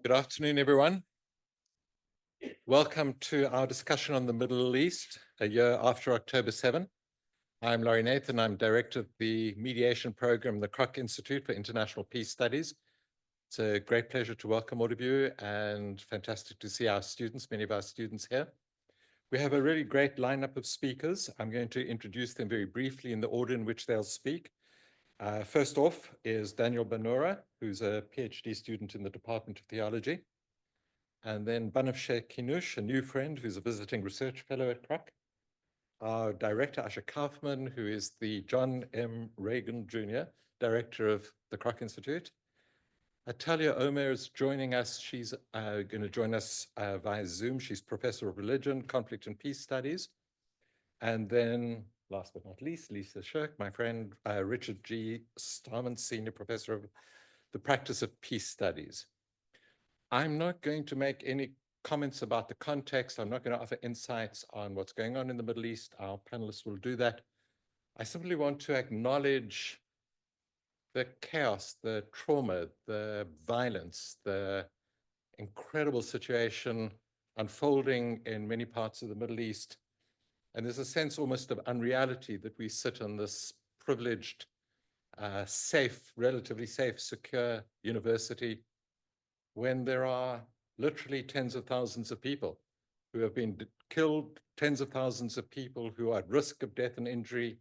Good afternoon, everyone. Welcome to our discussion on the Middle East, a year after October 7. I'm Laurie Nathan. I'm director of the mediation program, the Kroc Institute for International Peace Studies. It's a great pleasure to welcome all of you and fantastic to see our students, many of our students here. We have a really great lineup of speakers. I'm going to introduce them very briefly in the order in which they'll speak. First off is Daniel Banora, who's a PhD student in the Department of Theology. And then Banafsheh Kinush, a new friend who's a visiting research fellow at Kroc. Our director, Asher Kaufman, who is the John M. Reagan Jr., director of the Kroc Institute. Atalia Omer is joining us. She's going to join us via Zoom. She's professor of religion, conflict and peace studies. And then, last but not least, Lisa Shirk, my friend, Richard G. Starman, senior professor of the practice of peace studies. I'm not going to make any comments about the context. I'm not going to offer insights on what's going on in the Middle East. Our panelists will do that. I simply want to acknowledge the chaos, the trauma, the violence, the incredible situation unfolding in many parts of the Middle East. And there's a sense almost of unreality that we sit on this privileged, safe, relatively safe, secure university when there are literally tens of thousands of people who have been killed, tens of thousands of people who are at risk of death and injury,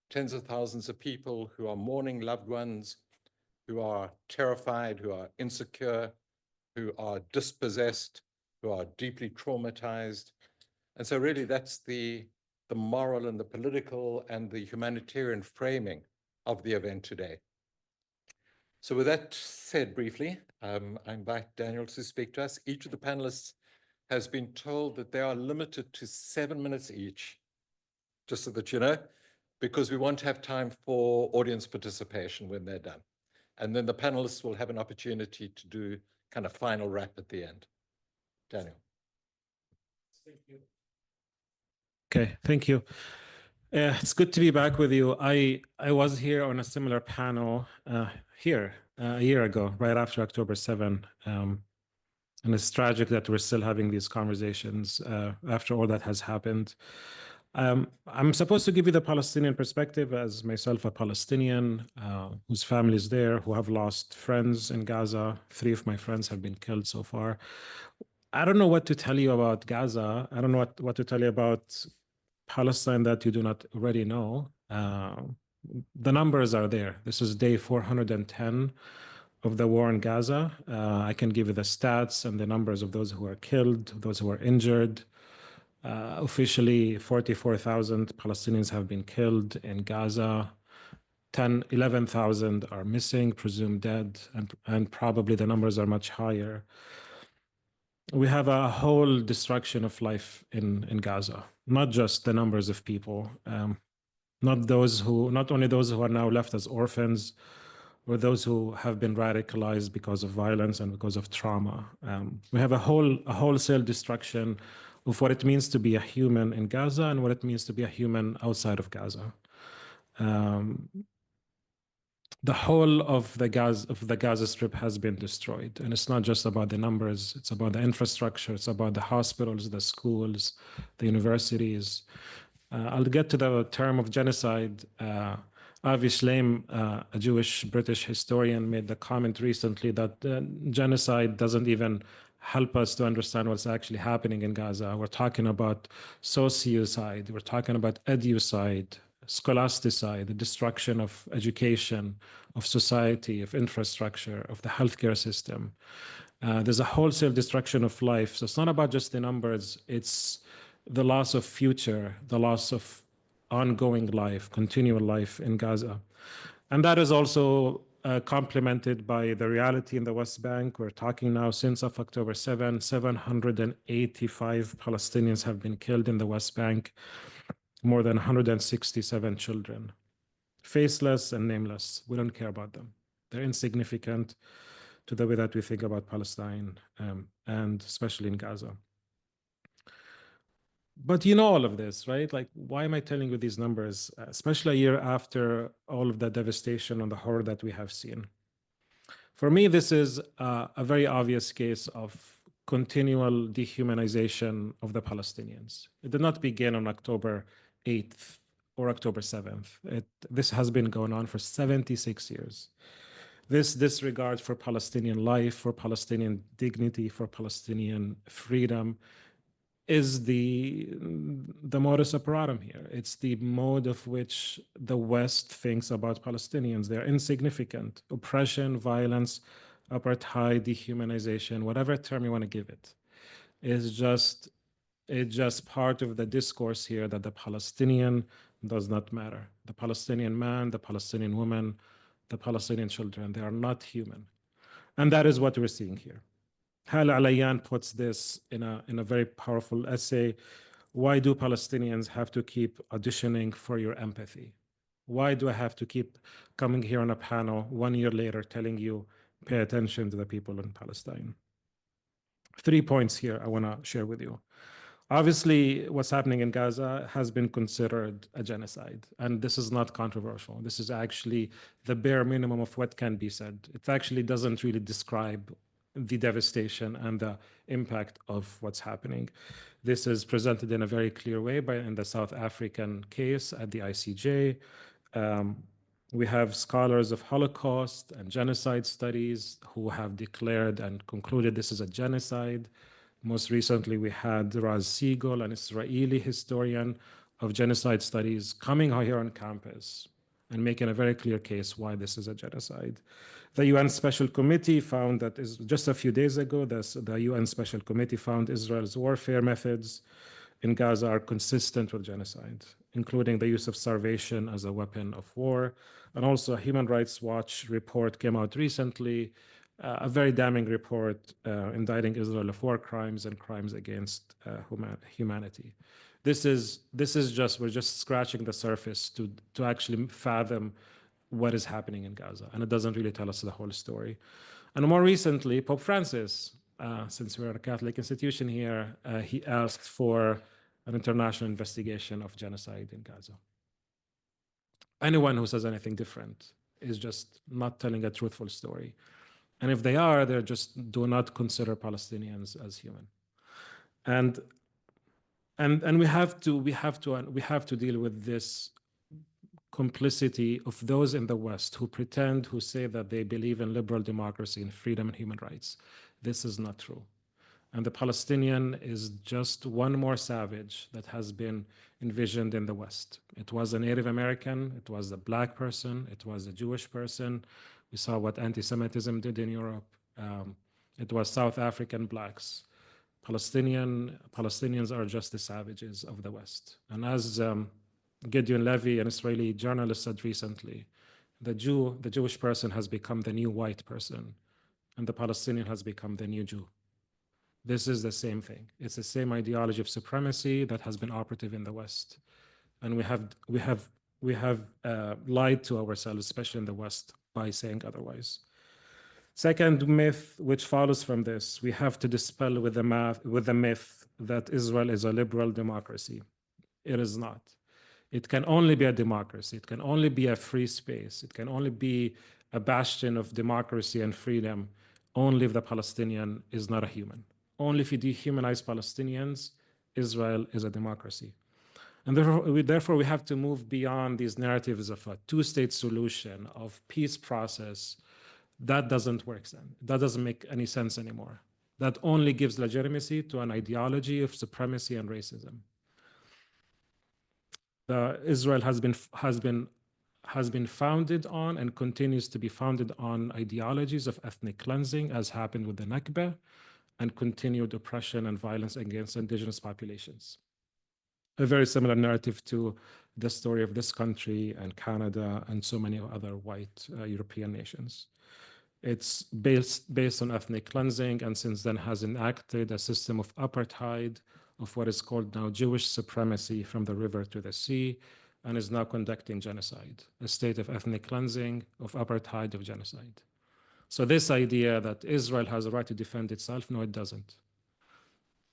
tens of thousands of people who are mourning loved ones, who are terrified, who are insecure, who are dispossessed, who are deeply traumatized. And so really that's the moral and the political and the humanitarian framing of the event today. So with that said briefly, I invite Daniel to speak to us. Each of the panelists has been told that they are limited to 7 minutes each, just so that you know, because we want to have time for audience participation when they're done. And then the panelists will have an opportunity to do kind of final wrap at the end. Daniel. Thank you. Okay, thank you. It's good to be back with you. I was here on a similar panel here a year ago, right after October 7. And it's tragic that we're still having these conversations after all that has happened. I'm supposed to give you the Palestinian perspective as myself a Palestinian whose family is there, who have lost friends in Gaza. 3 of my friends have been killed so far. I don't know what to tell you about Gaza. I don't know what to tell you about Palestine that you do not already know. The numbers are there. This is day 410 of the war in Gaza. I can give you the stats and the numbers of those who are killed, those who are injured. Officially, 44,000 Palestinians have been killed in Gaza. 11,000 are missing, presumed dead, and probably the numbers are much higher. We have a whole destruction of life in Gaza, not just the numbers of people, not only those who are now left as orphans, or those who have been radicalized because of violence and because of trauma. We have a wholesale destruction of what it means to be a human in Gaza and what it means to be a human outside of Gaza. The whole of the Gaza Strip has been destroyed, and it's not just about the numbers. It's about the infrastructure. It's about the hospitals, the schools, the universities. I'll get to the term of genocide. Avi Shlaim, a Jewish British historian, made the comment recently that genocide doesn't even help us to understand what's actually happening in Gaza. We're talking about sociocide. We're talking about educide, scholasticide, the destruction of education, of society, of infrastructure, of the healthcare system. There's a wholesale destruction of life. So it's not about just the numbers. It's the loss of future, the loss of ongoing life, continual life in Gaza. And that is also complemented by the reality in the West Bank. We're talking now since of October 7, 785 Palestinians have been killed in the West Bank, more than 167 children, faceless and nameless. We don't care about them. They're insignificant to the way that we think about Palestine, and especially in Gaza. But you know all of this, right? Like, why am I telling you these numbers, especially a year after all of the devastation and the horror that we have seen? For me, this is a very obvious case of continual dehumanization of the Palestinians. It did not begin on October 8th or October 7th. This has been going on for 76 years. This disregard for Palestinian life, for Palestinian dignity, for Palestinian freedom is the modus operandum here. It's the mode of which the West thinks about Palestinians. They're insignificant. Oppression, violence, apartheid, dehumanization, whatever term you want to give it, is just it's just part of the discourse here that the Palestinian does not matter. The Palestinian man, the Palestinian woman, the Palestinian children, they are not human. And that is what we're seeing here. Hal Alayan puts this in a very powerful essay. Why do Palestinians have to keep auditioning for your empathy? Why do I have to keep coming here on a panel 1 year later telling you, pay attention to the people in Palestine? 3 points here I want to share with you. Obviously, what's happening in Gaza has been considered a genocide, and this is not controversial. This is actually the bare minimum of what can be said. It actually doesn't really describe the devastation and the impact of what's happening. This is presented in a very clear way in the South African case at the ICJ. We have scholars of Holocaust and genocide studies who have declared and concluded this is a genocide. Most recently, we had Raz Siegel, an Israeli historian of genocide studies, coming here on campus and making a very clear case why this is a genocide. The UN Special Committee found that just a few days ago, the UN Special Committee found Israel's warfare methods in Gaza are consistent with genocide, including the use of starvation as a weapon of war. And also a Human Rights Watch report came out recently, a very damning report indicting Israel of war crimes and crimes against humanity. We're just scratching the surface to actually fathom what is happening in Gaza, and it doesn't really tell us the whole story. And more recently, Pope Francis, since we're a Catholic institution here, he asked for an international investigation of genocide in Gaza. Anyone who says anything different is just not telling a truthful story. And if they are, they just do not consider Palestinians as human. And we have to deal with this complicity of those in the West who say that they believe in liberal democracy and freedom and human rights. This is not true. And the Palestinian is just one more savage that has been envisioned in the West. It was a Native American, it was a Black person, it was a Jewish person. We saw what anti-Semitism did in Europe. It was South African Blacks. Palestinians are just the savages of the West. And as Gideon Levy, an Israeli journalist, said recently, the Jewish person has become the new white person, and the Palestinian has become the new Jew. This is the same thing. It's the same ideology of supremacy that has been operative in the West, and we have lied to ourselves, especially in the West, by saying otherwise. Second myth, which follows from this, we have to dispel with the myth that Israel is a liberal democracy. It is not. It can only be a democracy. It can only be a free space. It can only be a bastion of democracy and freedom only if the Palestinian is not a human. Only if you dehumanize Palestinians, Israel is a democracy. And therefore, we have to move beyond these narratives of a two-state solution, of peace process. That doesn't work then. That doesn't make any sense anymore. That only gives legitimacy to an ideology of supremacy and racism. Israel has been founded on and continues to be founded on ideologies of ethnic cleansing, as happened with the Nakba, and continued oppression and violence against indigenous populations. A very similar narrative to the story of this country and Canada and so many other white European nations. It's based on ethnic cleansing, and since then has enacted a system of apartheid, of what is called now Jewish supremacy from the river to the sea, and is now conducting genocide, a state of ethnic cleansing, of apartheid, of genocide. So this idea that Israel has a right to defend itself, no, it doesn't.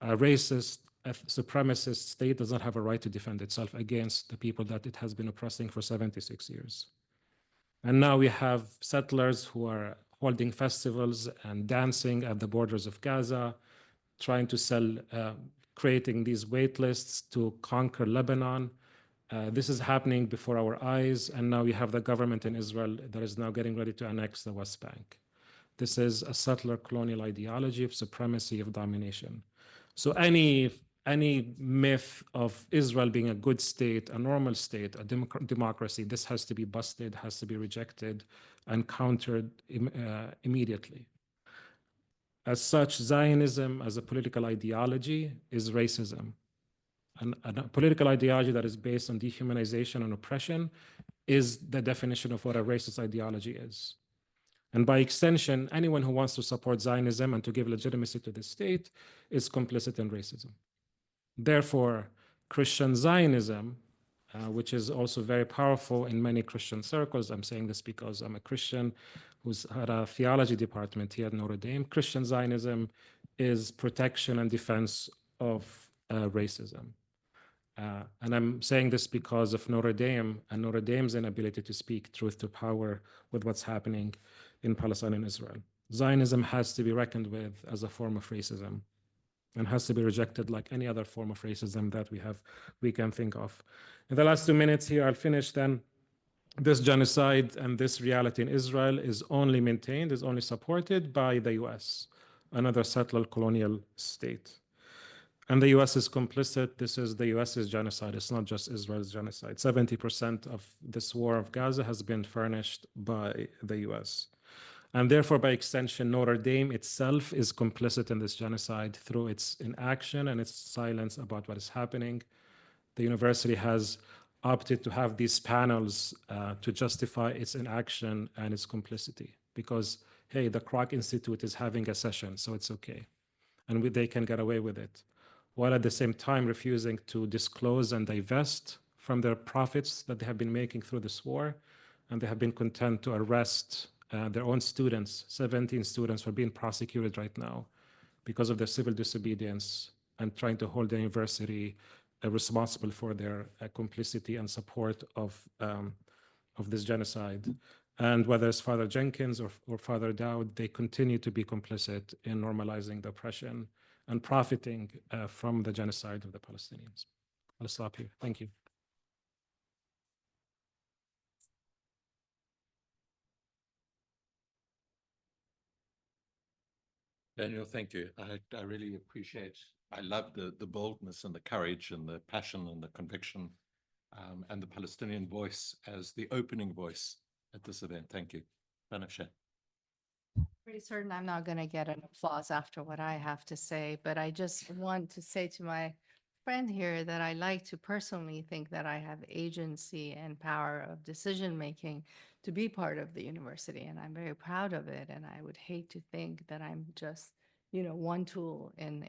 A racist, supremacist state does not have a right to defend itself against the people that it has been oppressing for 76 years. And now we have settlers who are holding festivals and dancing at the borders of Gaza, trying to sell, creating these wait lists to conquer Lebanon. This is happening before our eyes, and now you have the government in Israel that is now getting ready to annex the West Bank. This is a settler colonial ideology of supremacy, of domination. So any myth of Israel being a good state, a normal state, a democracy, this has to be busted, has to be rejected and countered immediately. As such, Zionism as a political ideology is racism. And a political ideology that is based on dehumanization and oppression is the definition of what a racist ideology is. And by extension, anyone who wants to support Zionism and to give legitimacy to the state is complicit in racism. Therefore, Christian Zionism, which is also very powerful in many Christian circles, I'm saying this because I'm a Christian who's had a theology department here at Notre Dame. Christian Zionism is protection and defense of racism. And I'm saying this because of Notre Dame and Notre Dame's inability to speak truth to power with what's happening in Palestine and Israel. Zionism has to be reckoned with as a form of racism and has to be rejected like any other form of racism that we can think of. In the last 2 minutes here, I'll finish then. This genocide and this reality in Israel is only maintained, is only supported by the US, another settler colonial state. And the US is complicit. This is the US's genocide. It's not just Israel's genocide. 70% of this war of Gaza has been furnished by the US. And therefore, by extension, Notre Dame itself is complicit in this genocide through its inaction and its silence about what is happening. The university has opted to have these panels to justify its inaction and its complicity because, hey, the Kroc Institute is having a session, so it's okay. And they can get away with it, while at the same time refusing to disclose and divest from their profits that they have been making through this war. And they have been content to arrest their own students. 17 students are being prosecuted right now because of their civil disobedience and trying to hold the university responsible for their complicity and support of this genocide. And whether it's Father Jenkins or Father Dowd, they continue to be complicit in normalizing the oppression and profiting from the genocide of the Palestinians. I'll stop here. Thank you. Daniel, thank you. I really appreciate, I love the boldness and the courage and the passion and the conviction and the Palestinian voice as the opening voice at this event. Thank you. Banafshe. Pretty certain I'm not going to get an applause after what I have to say, but I just want to say to my friend here that I like to personally think that I have agency and power of decision making to be part of the university, and I'm very proud of it. And I would hate to think that I'm just, one tool in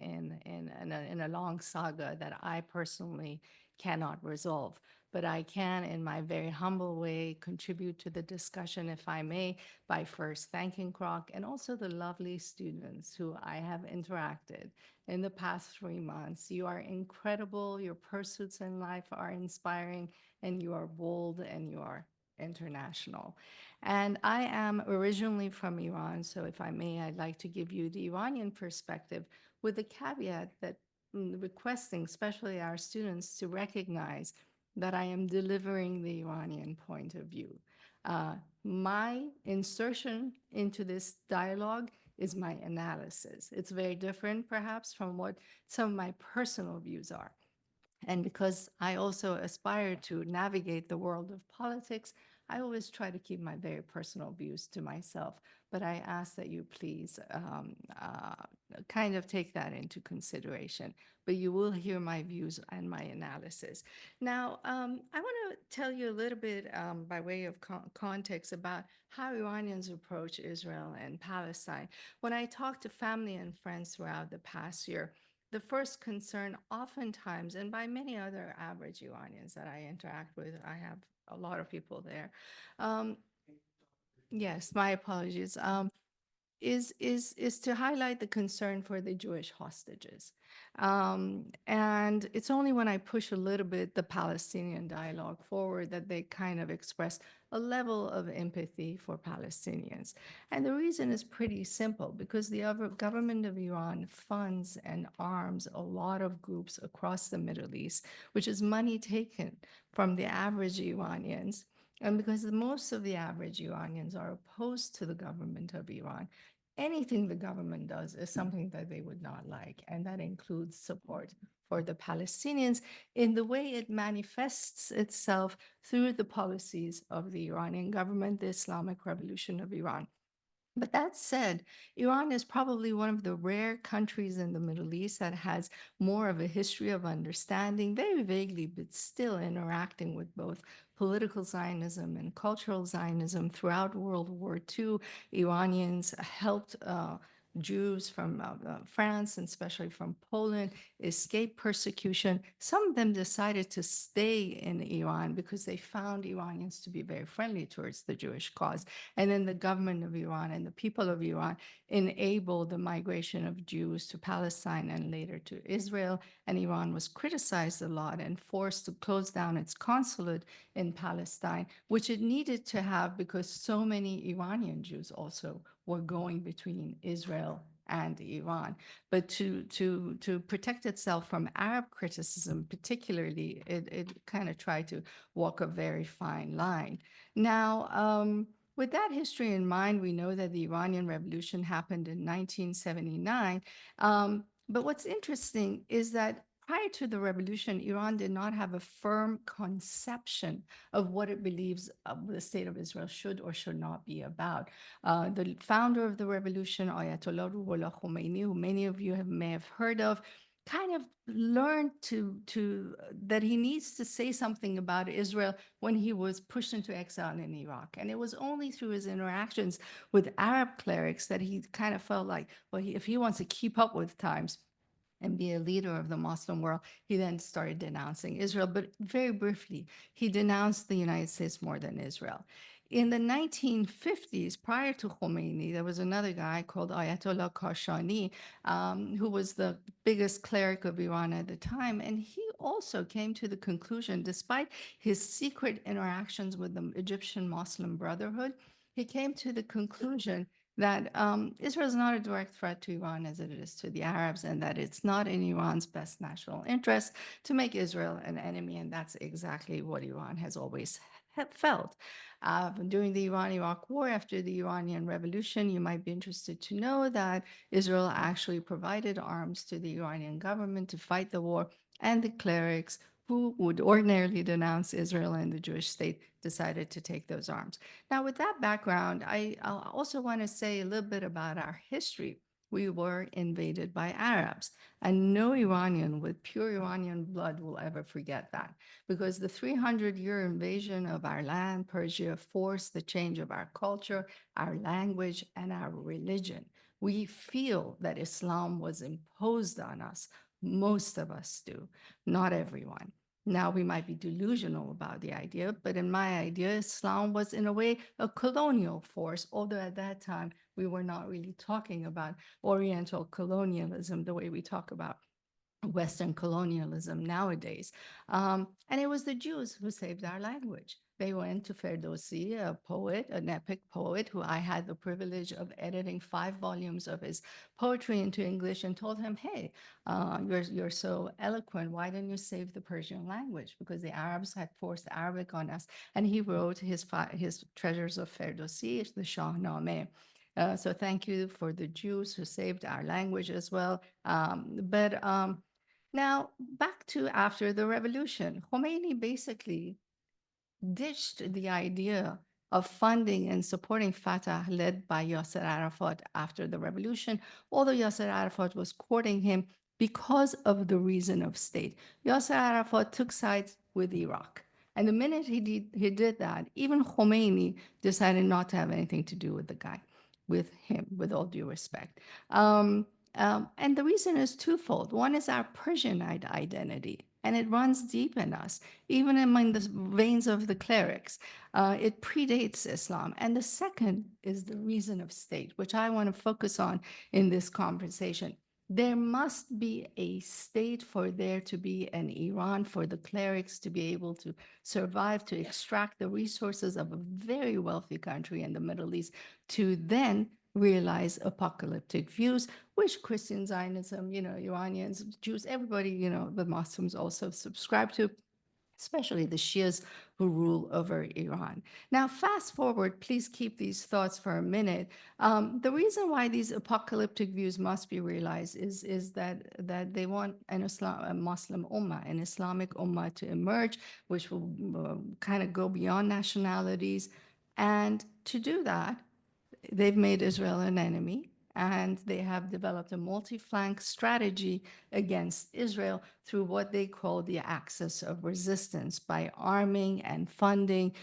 a long saga that I personally cannot resolve. But I can, in my very humble way, contribute to the discussion, if I may, by first thanking Kroc and also the lovely students who I have interacted in the past 3 months. You are incredible. Your pursuits in life are inspiring, and you are bold, and you are international. And I am originally from Iran, so if I may, I'd like to give you the Iranian perspective with the caveat that requesting, especially our students, to recognize that I am delivering the Iranian point of view. My insertion into this dialogue is my analysis. It's very different, perhaps, from what some of my personal views are. And because I also aspire to navigate the world of politics, I always try to keep my very personal views to myself. But I ask that you please kind of take that into consideration. But you will hear my views and my analysis. Now, I want to tell you a little bit by way of context about how Iranians approach Israel and Palestine. When I talk to family and friends throughout the past year, the first concern oftentimes, and by many other average Iranians that I interact with, I have a lot of people there. Yes, my apologies. Is to highlight the concern for the Jewish hostages. And it's only when I push a little bit the Palestinian dialogue forward that they kind of express a level of empathy for Palestinians. And the reason is pretty simple, because the government of Iran funds and arms a lot of groups across the Middle East, which is money taken from the average Iranians. And because most of the average Iranians are opposed to the government of Iran, anything the government does is something that they would not like. And that includes support for the Palestinians in the way it manifests itself through the policies of the Iranian government, the Islamic Revolution of Iran. But that said, Iran is probably one of the rare countries in the Middle East that has more of a history of understanding, very vaguely, but still interacting with both political Zionism and cultural Zionism. Throughout World War II, Iranians helped Jews from France and especially from Poland escape persecution. Some of them decided to stay in Iran because they found Iranians to be very friendly towards the Jewish cause. And then the government of Iran and the people of Iran enabled the migration of Jews to Palestine and later to Israel. And Iran was criticized a lot and forced to close down its consulate in Palestine, which it needed to have because so many Iranian Jews also were going between Israel and Iran. But to protect itself from Arab criticism, particularly, it kind of tried to walk a very fine line. Now, with that history in mind, we know that the Iranian Revolution happened in 1979. But what's interesting is that prior to the revolution, Iran did not have a firm conception of what it believes the state of Israel should or should not be about. The founder of the revolution, Ayatollah Ruhollah Khomeini, who many of you may have heard of, kind of learned that he needs to say something about Israel when he was pushed into exile in Iraq. And it was only through his interactions with Arab clerics that he kind of felt like, well, if he wants to keep up with times and be a leader of the Muslim world, he then started denouncing Israel. But very briefly, he denounced the United States more than Israel. In the 1950s, prior to Khomeini, there was another guy called Ayatollah Kashani, who was the biggest cleric of Iran at the time. And he also came to the conclusion, despite his secret interactions with the Egyptian Muslim Brotherhood, he came to the conclusion that Israel is not a direct threat to Iran as it is to the Arabs, and that it's not in Iran's best national interest to make Israel an enemy. And that's exactly what Iran has always felt. During the Iran-Iraq War, after the Iranian Revolution, you might be interested to know that Israel actually provided arms to the Iranian government to fight the war, and the clerics who would ordinarily denounce Israel and the Jewish state decided to take those arms. Now, with that background, I also want to say a little bit about our history. We were invaded by Arabs, and no Iranian with pure Iranian blood will ever forget that, because the 300-year invasion of our land, Persia, forced the change of our culture, our language, and our religion. We feel that Islam was imposed on us. Most of us do, not everyone. Now, we might be delusional about the idea, but in my idea, Islam was in a way a colonial force, although at that time we were not really talking about Oriental colonialism the way we talk about Western colonialism nowadays. And it was the Jews who saved our language. They went to Ferdowsi, a poet, an epic poet, who I had the privilege of editing 5 volumes of his poetry into English, and told him, hey, you're so eloquent. Why didn't you save the Persian language? Because the Arabs had forced Arabic on us. And he wrote his Treasures of Ferdowsi, the Shahnameh. So thank you for the Jews who saved our language as well. Now, back to after the revolution, Khomeini basically ditched the idea of funding and supporting Fatah led by Yasser Arafat after the revolution, although Yasser Arafat was courting him because of the reason of state. Yasser Arafat took sides with Iraq. And the minute he did that, even Khomeini decided not to have anything to do with the guy, with him, with all due respect. And the reason is twofold. One is our Persianite identity, and it runs deep in us, even among the veins of the clerics. It predates Islam. And the second is the reason of state, which I want to focus on in this conversation. There must be a state for there to be an Iran, for the clerics to be able to survive, to extract the resources of a very wealthy country in the Middle East, to then realize apocalyptic views, which Christian Zionism, Iranians, Jews, everybody, the Muslims also subscribe to, especially the Shias who rule over Iran. Now, fast forward, please keep these thoughts for a minute. The reason why these apocalyptic views must be realized is that they want a Muslim ummah, an Islamic ummah to emerge, which will kind of go beyond nationalities. And to do that, they've made Israel an enemy, and they have developed a multi-flank strategy against Israel through what they call the axis of resistance by arming and funding.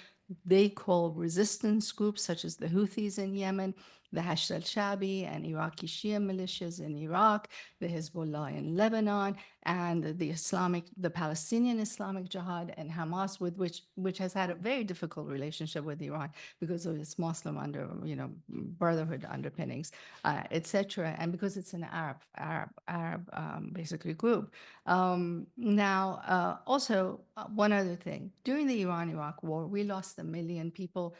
They call resistance groups such as the Houthis in Yemen, the Hashd al-Shabi and Iraqi Shia militias in Iraq, the Hezbollah in Lebanon, and the Palestinian Islamic Jihad and Hamas, which has had a very difficult relationship with Iran because of its Muslim brotherhood underpinnings, etc., and because it's an Arab basically group. Also, one other thing: during the Iran-Iraq War, we lost 1 million people,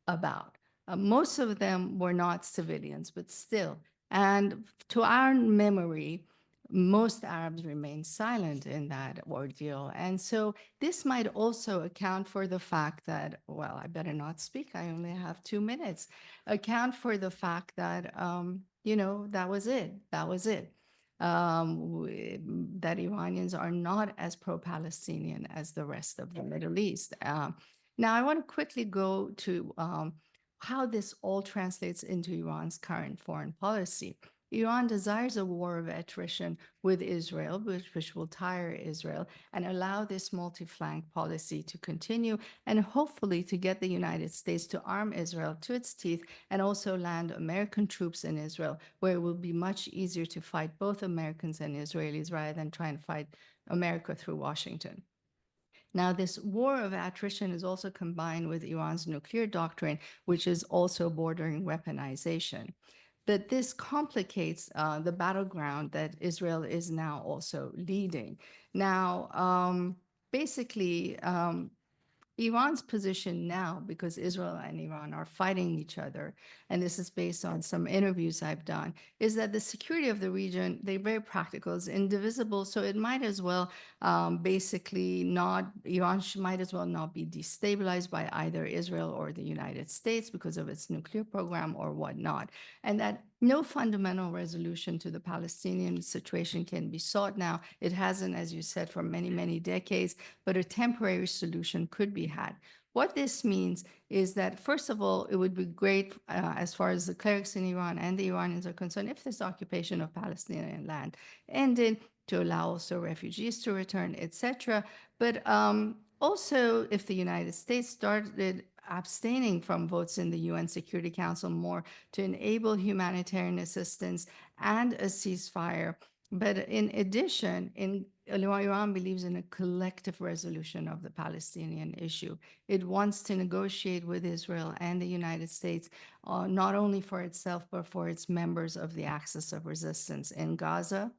about. Most of them were not civilians, but still. And to our memory, most Arabs remained silent in that ordeal. And so this might also account for the fact that, well, I better not speak. I only have 2 minutes. Account for the fact that, that was it. That was it. That Iranians are not as pro-Palestinian as the rest of the Middle East. Now, I want to quickly go to how this all translates into Iran's current foreign policy. Iran desires a war of attrition with Israel, which will tire Israel and allow this multi-flank policy to continue, and hopefully to get the United States to arm Israel to its teeth and also land American troops in Israel, where it will be much easier to fight both Americans and Israelis rather than try and fight America through Washington. Now, this war of attrition is also combined with Iran's nuclear doctrine, which is also bordering weaponization. But this complicates the battleground that Israel is now also leading. Now, basically, Iran's position now, because Israel and Iran are fighting each other, and this is based on some interviews I've done, is that the security of the region, they're very practical, is indivisible. So it might as well basically not, Iran might as well not be destabilized by either Israel or the United States because of its nuclear program or whatnot. And that no fundamental resolution to the Palestinian situation can be sought now. It hasn't, as you said, for many, many decades, but a temporary solution could be had. What this means is that, first of all, it would be great as far as the clerics in Iran and the Iranians are concerned if this occupation of Palestinian land ended, to allow also refugees to return, etc. But also, if the United States started abstaining from votes in the UN Security Council more to enable humanitarian assistance and a ceasefire. But in addition, Iran believes in a collective resolution of the Palestinian issue. It wants to negotiate with Israel and the United States, not only for itself, but for its members of the axis of resistance in Gaza,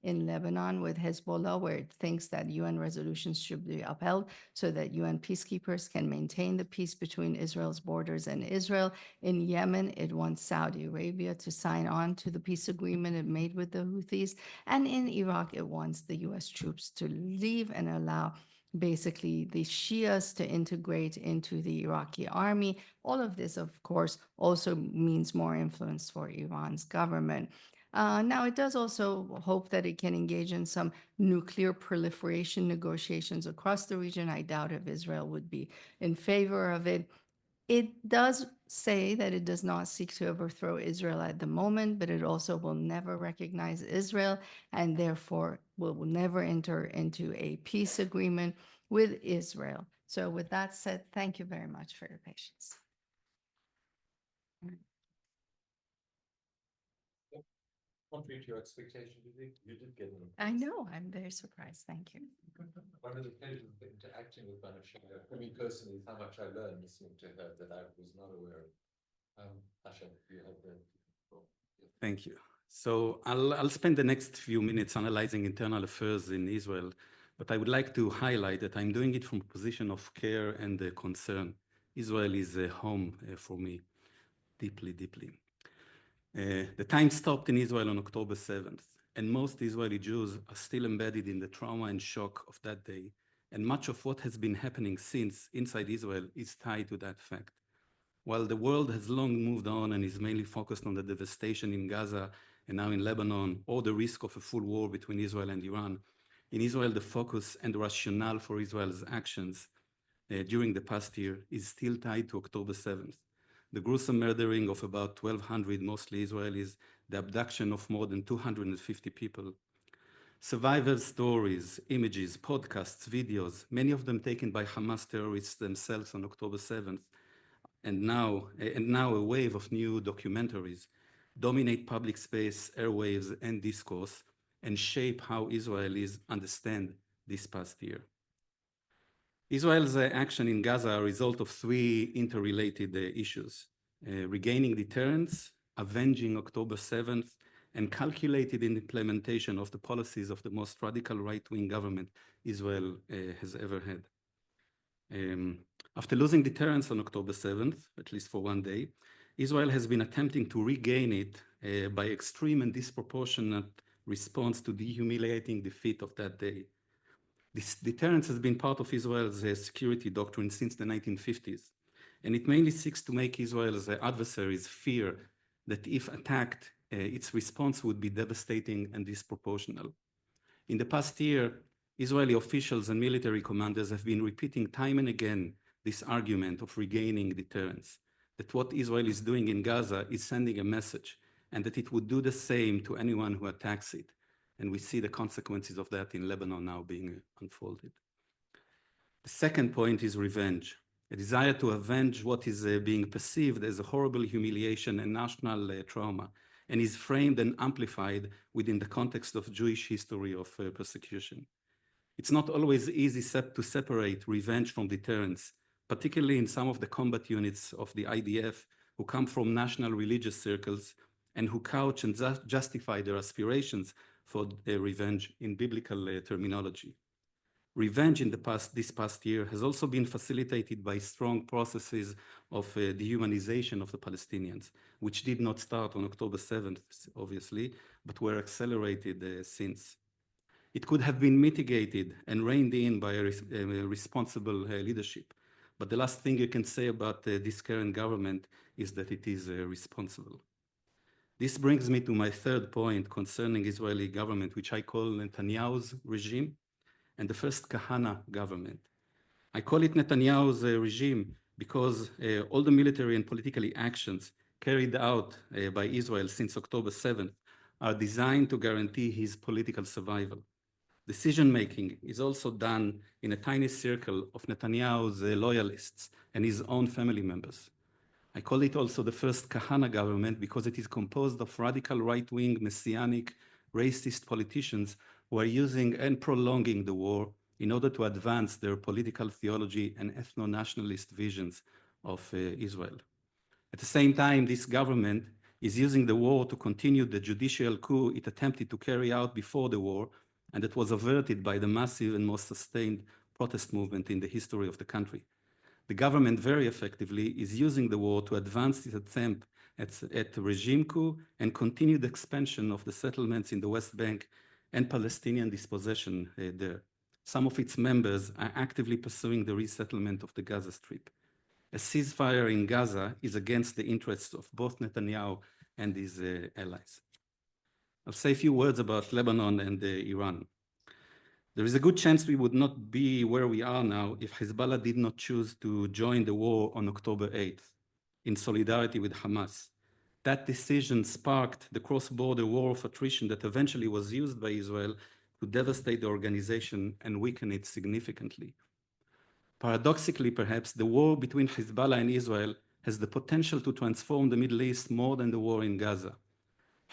in Lebanon with Hezbollah, where it thinks that UN resolutions should be upheld so that UN peacekeepers can maintain the peace between Israel's borders and Israel. In Yemen, it wants Saudi Arabia to sign on to the peace agreement it made with the Houthis. And in Iraq, it wants the US troops to leave and allow basically the Shias to integrate into the Iraqi army. All of this, of course, also means more influence for Iran's government. Now, it does also hope that it can engage in some nuclear proliferation negotiations across the region. I doubt if Israel would be in favor of it. It does say that it does not seek to overthrow Israel at the moment, but it also will never recognize Israel and therefore will never enter into a peace agreement with Israel. So with that said, thank you very much for your patience. Contrary to your expectation, you did get an. I know, I'm very surprised. Thank you. One of the pleasures of interacting with Banashia, for me personally, is how much I learned listening to her that I was not aware of. Asha, you have the. Thank you. So I'll spend the next few minutes analyzing internal affairs in Israel, but I would like to highlight that I'm doing it from a position of care and concern. Israel is a home for me, deeply, deeply. The time stopped in Israel on October 7th, and most Israeli Jews are still embedded in the trauma and shock of that day, and much of what has been happening since inside Israel is tied to that fact. While the world has long moved on and is mainly focused on the devastation in Gaza and now in Lebanon, or the risk of a full war between Israel and Iran, in Israel, the focus and the rationale for Israel's actions during the past year is still tied to October 7th. The gruesome murdering of about 1,200 mostly Israelis, the abduction of more than 250 people. Survival stories, images, podcasts, videos, many of them taken by Hamas terrorists themselves on October 7th, and now a wave of new documentaries dominate public space, airwaves, and discourse, and shape how Israelis understand this past year. Israel's action in Gaza are a result of three interrelated issues: regaining deterrence, avenging October 7th, and calculated implementation of the policies of the most radical right-wing government Israel has ever had. After losing deterrence on October 7th, at least for one day, Israel has been attempting to regain it by extreme and disproportionate response to the humiliating defeat of that day. This deterrence has been part of Israel's security doctrine since the 1950s, and it mainly seeks to make Israel's adversaries fear that if attacked, its response would be devastating and disproportional. In the past year, Israeli officials and military commanders have been repeating time and again this argument of regaining deterrence, that what Israel is doing in Gaza is sending a message, and that it would do the same to anyone who attacks it. And we see the consequences of that in Lebanon now being unfolded. The second point is revenge, a desire to avenge what is being perceived as a horrible humiliation and national trauma, and is framed and amplified within the context of Jewish history of persecution. It's not always easy to separate revenge from deterrence, particularly in some of the combat units of the IDF who come from national religious circles and who couch and justify their aspirations for revenge in biblical terminology. Revenge in this past year has also been facilitated by strong processes of dehumanization of the Palestinians, which did not start on October 7th, obviously, but were accelerated since. It could have been mitigated and reined in by a responsible leadership. But the last thing you can say about this current government is that it is responsible. This brings me to my third point concerning Israeli government, which I call Netanyahu's regime and the first Kahana government. I call it Netanyahu's regime because all the military and political actions carried out by Israel since October 7th are designed to guarantee his political survival. Decision-making is also done in a tiny circle of Netanyahu's loyalists and his own family members. I call it also the first Kahana government because it is composed of radical right-wing, messianic, racist politicians who are using and prolonging the war in order to advance their political theology and ethno-nationalist visions of Israel. At the same time, this government is using the war to continue the judicial coup it attempted to carry out before the war, and that was averted by the massive and most sustained protest movement in the history of the country. The government very effectively is using the war to advance its attempt at regime coup and continued expansion of the settlements in the West Bank and Palestinian dispossession there. Some of its members are actively pursuing the resettlement of the Gaza Strip. A ceasefire in Gaza is against the interests of both Netanyahu and his allies. I'll say a few words about Lebanon and Iran. There is a good chance we would not be where we are now if Hezbollah did not choose to join the war on October 8th in solidarity with Hamas. That decision sparked the cross-border war of attrition that eventually was used by Israel to devastate the organization and weaken it significantly. Paradoxically, perhaps, the war between Hezbollah and Israel has the potential to transform the Middle East more than the war in Gaza.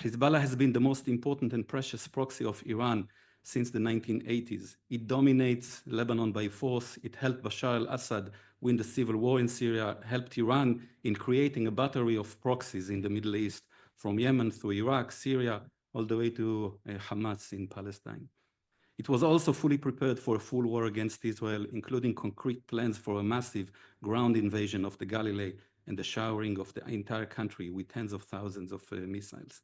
Hezbollah has been the most important and precious proxy of Iran since the 1980s. It dominates Lebanon by force. It helped Bashar al-Assad win the civil war in Syria, helped Iran in creating a battery of proxies in the Middle East from Yemen through Iraq, Syria, all the way to Hamas in Palestine. It was also fully prepared for a full war against Israel, including concrete plans for a massive ground invasion of the Galilee and the showering of the entire country with tens of thousands of missiles.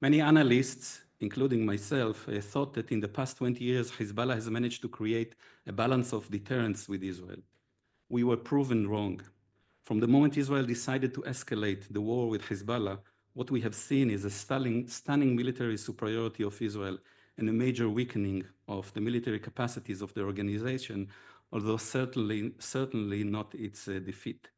Many analysts, including myself, thought that in the past 20 years, Hezbollah has managed to create a balance of deterrence with Israel. We were proven wrong. From the moment Israel decided to escalate the war with Hezbollah, what we have seen is a stunning military superiority of Israel and a major weakening of the military capacities of the organization, although certainly not its defeat.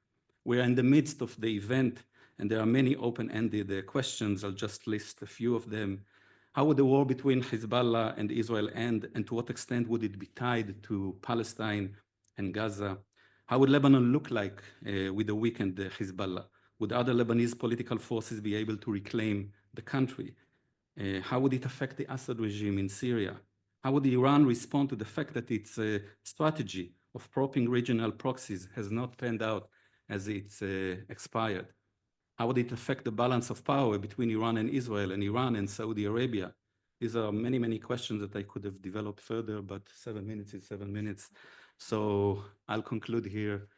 We are in the midst of the event, and there are many open-ended questions. I'll just list a few of them. How would the war between Hezbollah and Israel end, and to what extent would it be tied to Palestine and Gaza? How would Lebanon look like with a weakened Hezbollah? Would other Lebanese political forces be able to reclaim the country? How would it affect the Assad regime in Syria? How would Iran respond to the fact that its strategy of propping regional proxies has not panned out as it's expired? How would it affect the balance of power between Iran and Israel and Iran and Saudi Arabia? These are many, many questions that I could have developed further, but 7 minutes is 7 minutes. So I'll conclude here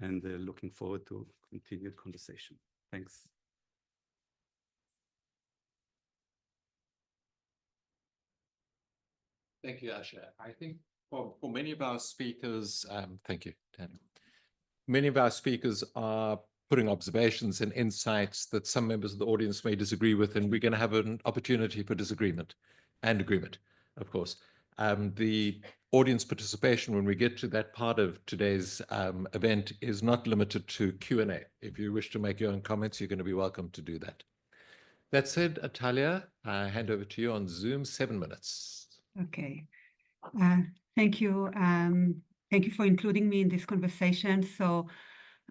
and looking forward to continued conversation. Thanks. Thank you, Asher. I think for many of our speakers, thank you, Dan. Many of our speakers are putting observations and insights that some members of the audience may disagree with, and we're going to have an opportunity for disagreement and agreement, of course. The audience participation, when we get to that part of today's event, is not limited to Q&A. If you wish to make your own comments, you're going to be welcome to do that. That said, Atalia, I hand over to you on Zoom, 7 minutes. Okay. Thank you. Thank you for including me in this conversation. So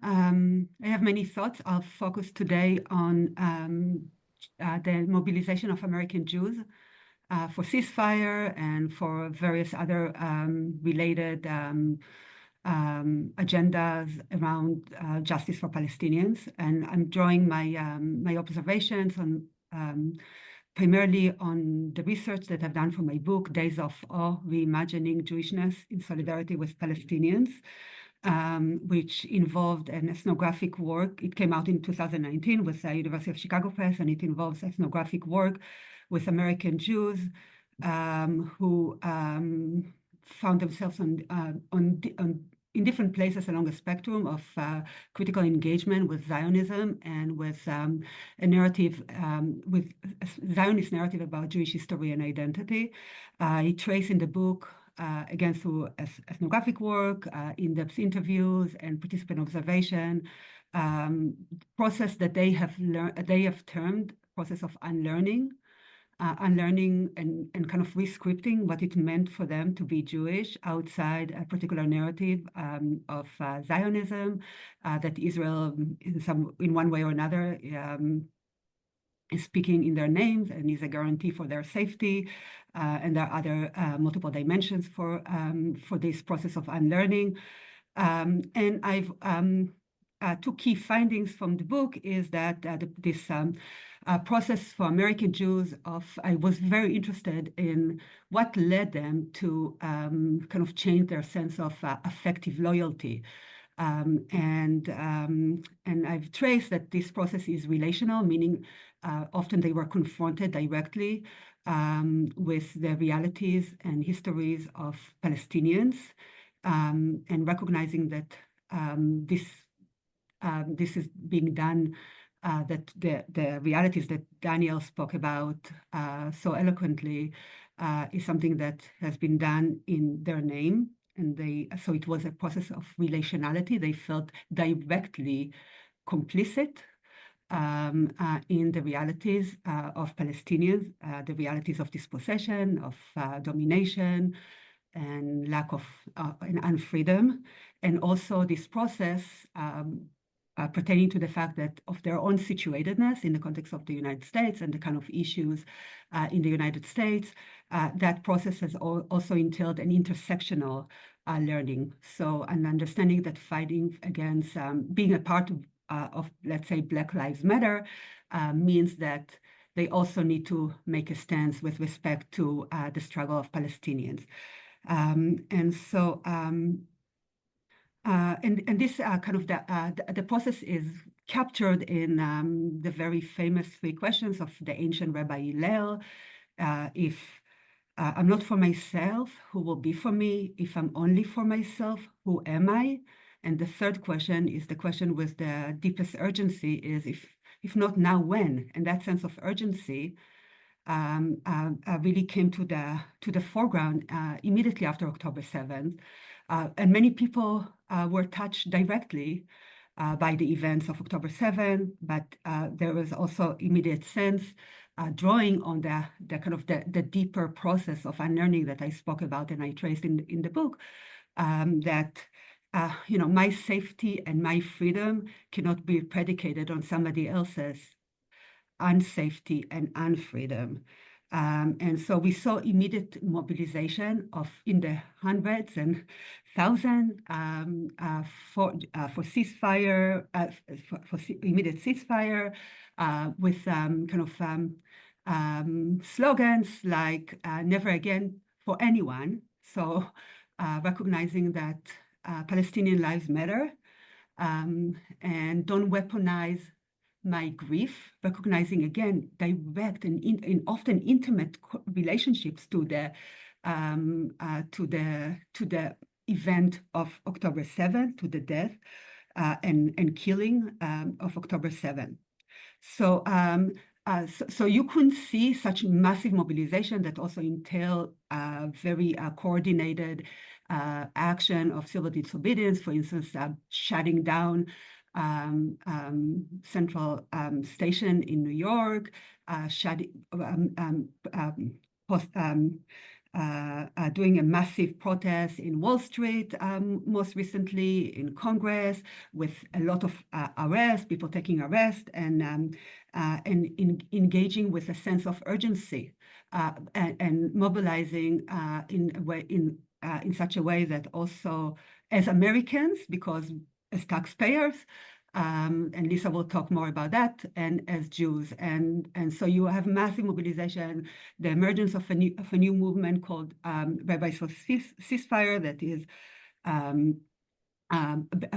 I have many thoughts. I'll focus today on the mobilization of American Jews for ceasefire and for various other related agendas around justice for Palestinians. And I'm drawing my observations on primarily on the research that I've done for my book, Days of Awe, Reimagining Jewishness in Solidarity with Palestinians, which involved an ethnographic work. It came out in 2019 with the University of Chicago Press, and it involves ethnographic work with American Jews who found themselves in different places along the spectrum of critical engagement with Zionism and with a narrative, with a Zionist narrative about Jewish history and identity. I trace in the book, again, through ethnographic work, in-depth interviews, and participant observation, process that they have termed process of unlearning and kind of re-scripting what it meant for them to be Jewish outside a particular narrative of Zionism, that Israel, in one way or another, is speaking in their names and is a guarantee for their safety. And there are other multiple dimensions for this process of unlearning. And I've two key findings from the book is that this process for American Jews I was very interested in what led them to kind of change their sense of affective loyalty. And I've traced that this process is relational, meaning often they were confronted directly with the realities and histories of Palestinians, and recognizing that this is being done, that the realities that Daniel spoke about so eloquently is something that has been done in their name. And so it was a process of relationality. They felt directly complicit in the realities of Palestinians, the realities of dispossession, of domination, and lack of and unfreedom. And also this process pertaining to the fact that of their own situatedness in the context of the United States and the kind of issues in the United States, that process has also entailed an intersectional learning. So an understanding that fighting against, being a part let's say, Black Lives Matter, means that they also need to make a stance with respect to the struggle of Palestinians. And so, and this kind of the process is captured in the very famous 3 questions of the ancient Rabbi Hillel. If I'm not for myself, who will be for me? If I'm only for myself, who am I? And the 3rd question is the question with the deepest urgency, is if not now, when? And that sense of urgency really came to the foreground immediately after October 7th. And many people were touched directly by the events of October 7th, but there was also immediate sense drawing on the kind of the deeper process of unlearning that I spoke about and I traced in the book, that my safety and my freedom cannot be predicated on somebody else's unsafety and unfreedom. And so we saw immediate mobilization in the hundreds and thousands for ceasefire, for immediate ceasefire, with kind of slogans like "Never again for anyone." So recognizing that Palestinian lives matter, and don't weaponize my grief, recognizing again direct and often intimate relationships to the event of October 7th, to the death and killing of October 7th. So so you couldn't see such massive mobilization that also entail very coordinated action of civil disobedience, for instance, shutting down Central Station in New York, doing a massive protest in Wall Street, most recently in Congress, with a lot of arrests, people taking arrests, and engaging with a sense of urgency and mobilizing in such a way that also, as Americans, because as taxpayers, and Lisa will talk more about that, and as Jews, and so you have massive mobilization, the emergence of a new movement called Rabbis for Ceasefire, that is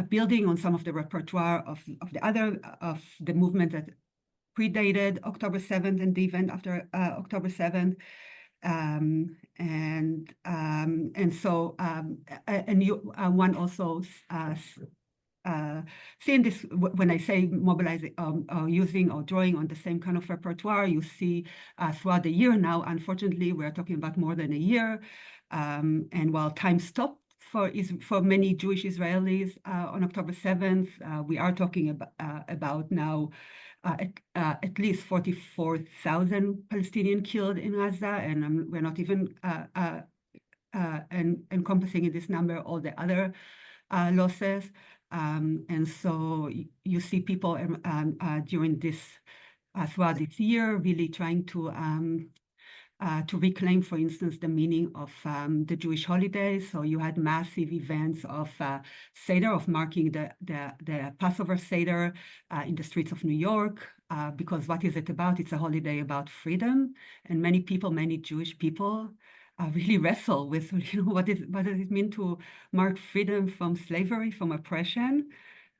building on some of the repertoire of the movement that predated October 7th and the event after October 7th. One also seeing this, when I say mobilizing, using or drawing on the same kind of repertoire, you see throughout the year now. Unfortunately, we're talking about more than a year, and while time stopped for many Jewish Israelis on October 7th, we are talking about now at least 44,000 Palestinians killed in Gaza, and we're not even encompassing in this number all the other losses. And so you see people during this, throughout this year, really trying to reclaim, for instance, the meaning of the Jewish holidays. So you had massive events of Seder, of marking the Passover Seder in the streets of New York, because what is it about? It's a holiday about freedom. And many people, many Jewish people, really wrestle with, what does it mean to mark freedom from slavery, from oppression,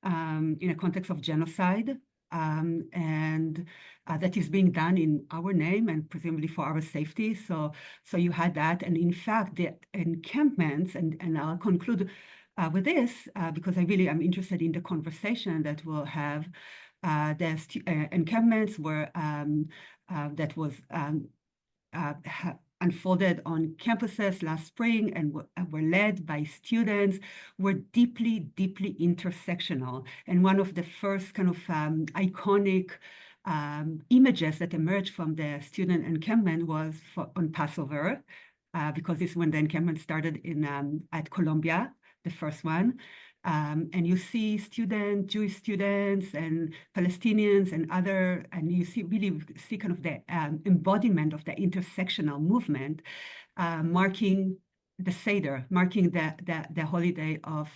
in a context of genocide, and that is being done in our name and presumably for our safety. So you had that, and in fact, the encampments, and I'll conclude with this because I really am interested in the conversation that we'll have. The encampments were that was unfolded on campuses last spring and were led by students, were deeply, deeply intersectional. And one of the first kind of iconic images that emerged from the student encampment was on Passover, because this is when the encampment started at Columbia, the first one. And you see Jewish students and Palestinians and you really see kind of the embodiment of the intersectional movement, marking the Seder, marking the holiday of,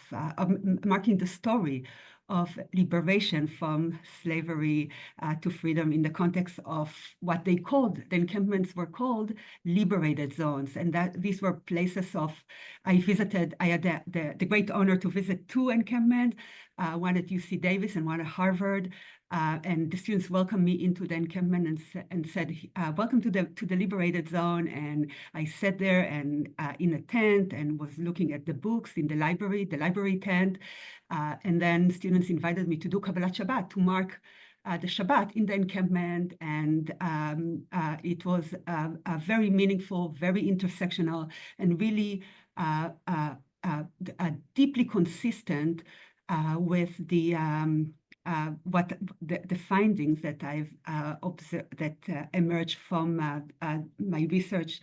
marking the story of liberation from slavery to freedom in the context of what they called, the encampments were called liberated zones. And that these were places of, I had the great honor to visit two encampments, one at UC Davis and one at Harvard. And the students welcomed me into the encampment and said, welcome to the liberated zone. And I sat there and in a tent and was looking at the books in the library tent. And then students invited me to do Kabbalat Shabbat, to mark the Shabbat in the encampment. And it was very meaningful, very intersectional, and really deeply consistent with the findings that I've observed that emerged from my research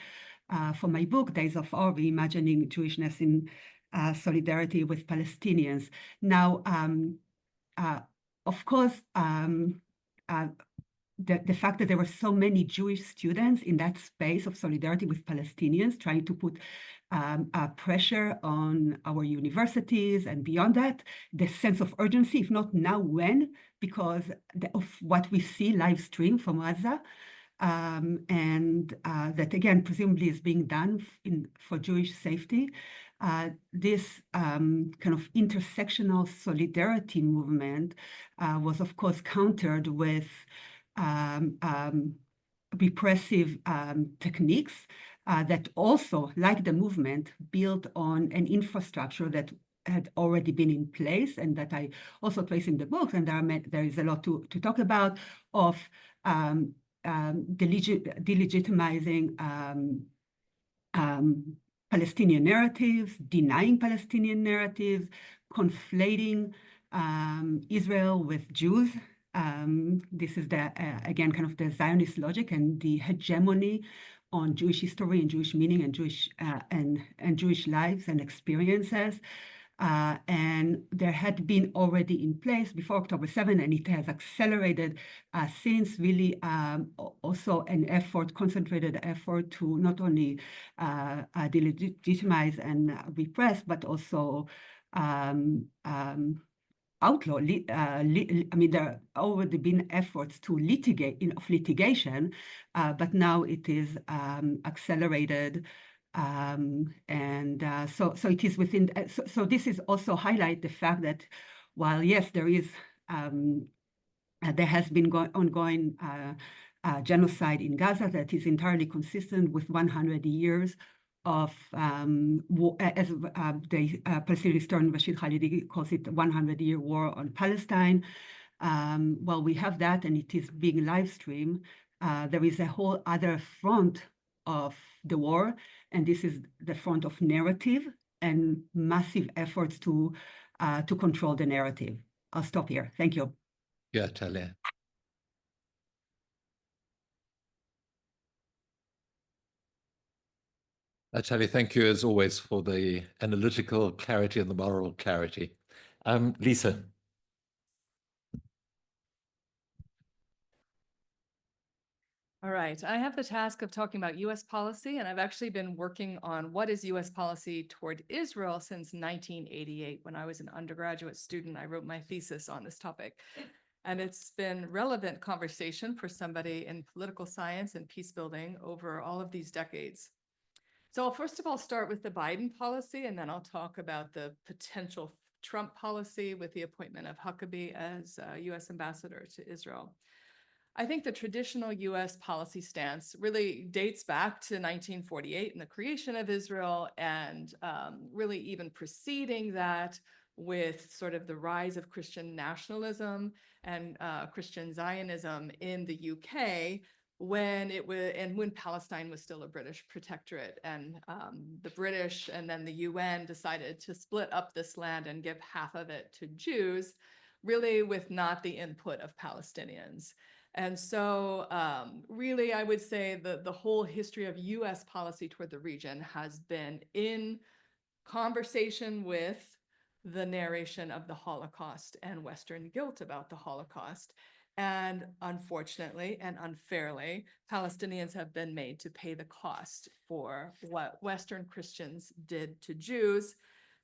for my book, Days of Awe, Reimagining Jewishness in Solidarity with Palestinians. Now, of course, the fact that there were so many Jewish students in that space of solidarity with Palestinians, trying to put pressure on our universities, and beyond that, the sense of urgency, if not now, when, because of what we see live stream from Gaza, and that again, presumably is being done for Jewish safety. This kind of intersectional solidarity movement was, of course, countered with repressive techniques that also, like the movement, built on an infrastructure that had already been in place, and that I also place in the book, and there is a lot to talk about, of delegitimizing Palestinian narratives, denying Palestinian narratives, conflating Israel with Jews. This is again, kind of the Zionist logic and the hegemony on Jewish history and Jewish meaning and Jewish lives and experiences. And there had been already in place before October 7, and it has accelerated since, really also an concentrated effort to not only delegitimize and repress, but also outlaw. I mean, there have already been efforts to litigation, but now it is accelerated, and so it is within. So this is also highlight the fact that while yes, there has been ongoing genocide in Gaza that is entirely consistent with 100 years of, as the Palestinian historian Rashid Khalidi calls it, 100-year war on Palestine. While we have that and it is being live streamed, there is a whole other front of the war, and this is the front of narrative and massive efforts to control the narrative. I'll stop here. Thank you. Yeah, Talia. Talia, thank you as always for the analytical clarity and the moral clarity. Lisa. All right, I have the task of talking about U.S. policy, and I've actually been working on what is U.S. policy toward Israel since 1988. When I was an undergraduate student, I wrote my thesis on this topic. And it's been relevant conversation for somebody in political science and peace building over all of these decades. So I'll first of all start with the Biden policy, and then I'll talk about the potential Trump policy with the appointment of Huckabee as U.S. ambassador to Israel. I think the traditional U.S. policy stance really dates back to 1948 and the creation of Israel, and really even preceding that with sort of the rise of Christian nationalism and Christian Zionism in the UK, when Palestine was still a British protectorate, and the British and then the UN decided to split up this land and give half of it to Jews, really with not the input of Palestinians. And so really, I would say the whole history of US policy toward the region has been in conversation with the narration of the Holocaust and Western guilt about the Holocaust. And unfortunately and unfairly, Palestinians have been made to pay the cost for what Western Christians did to Jews.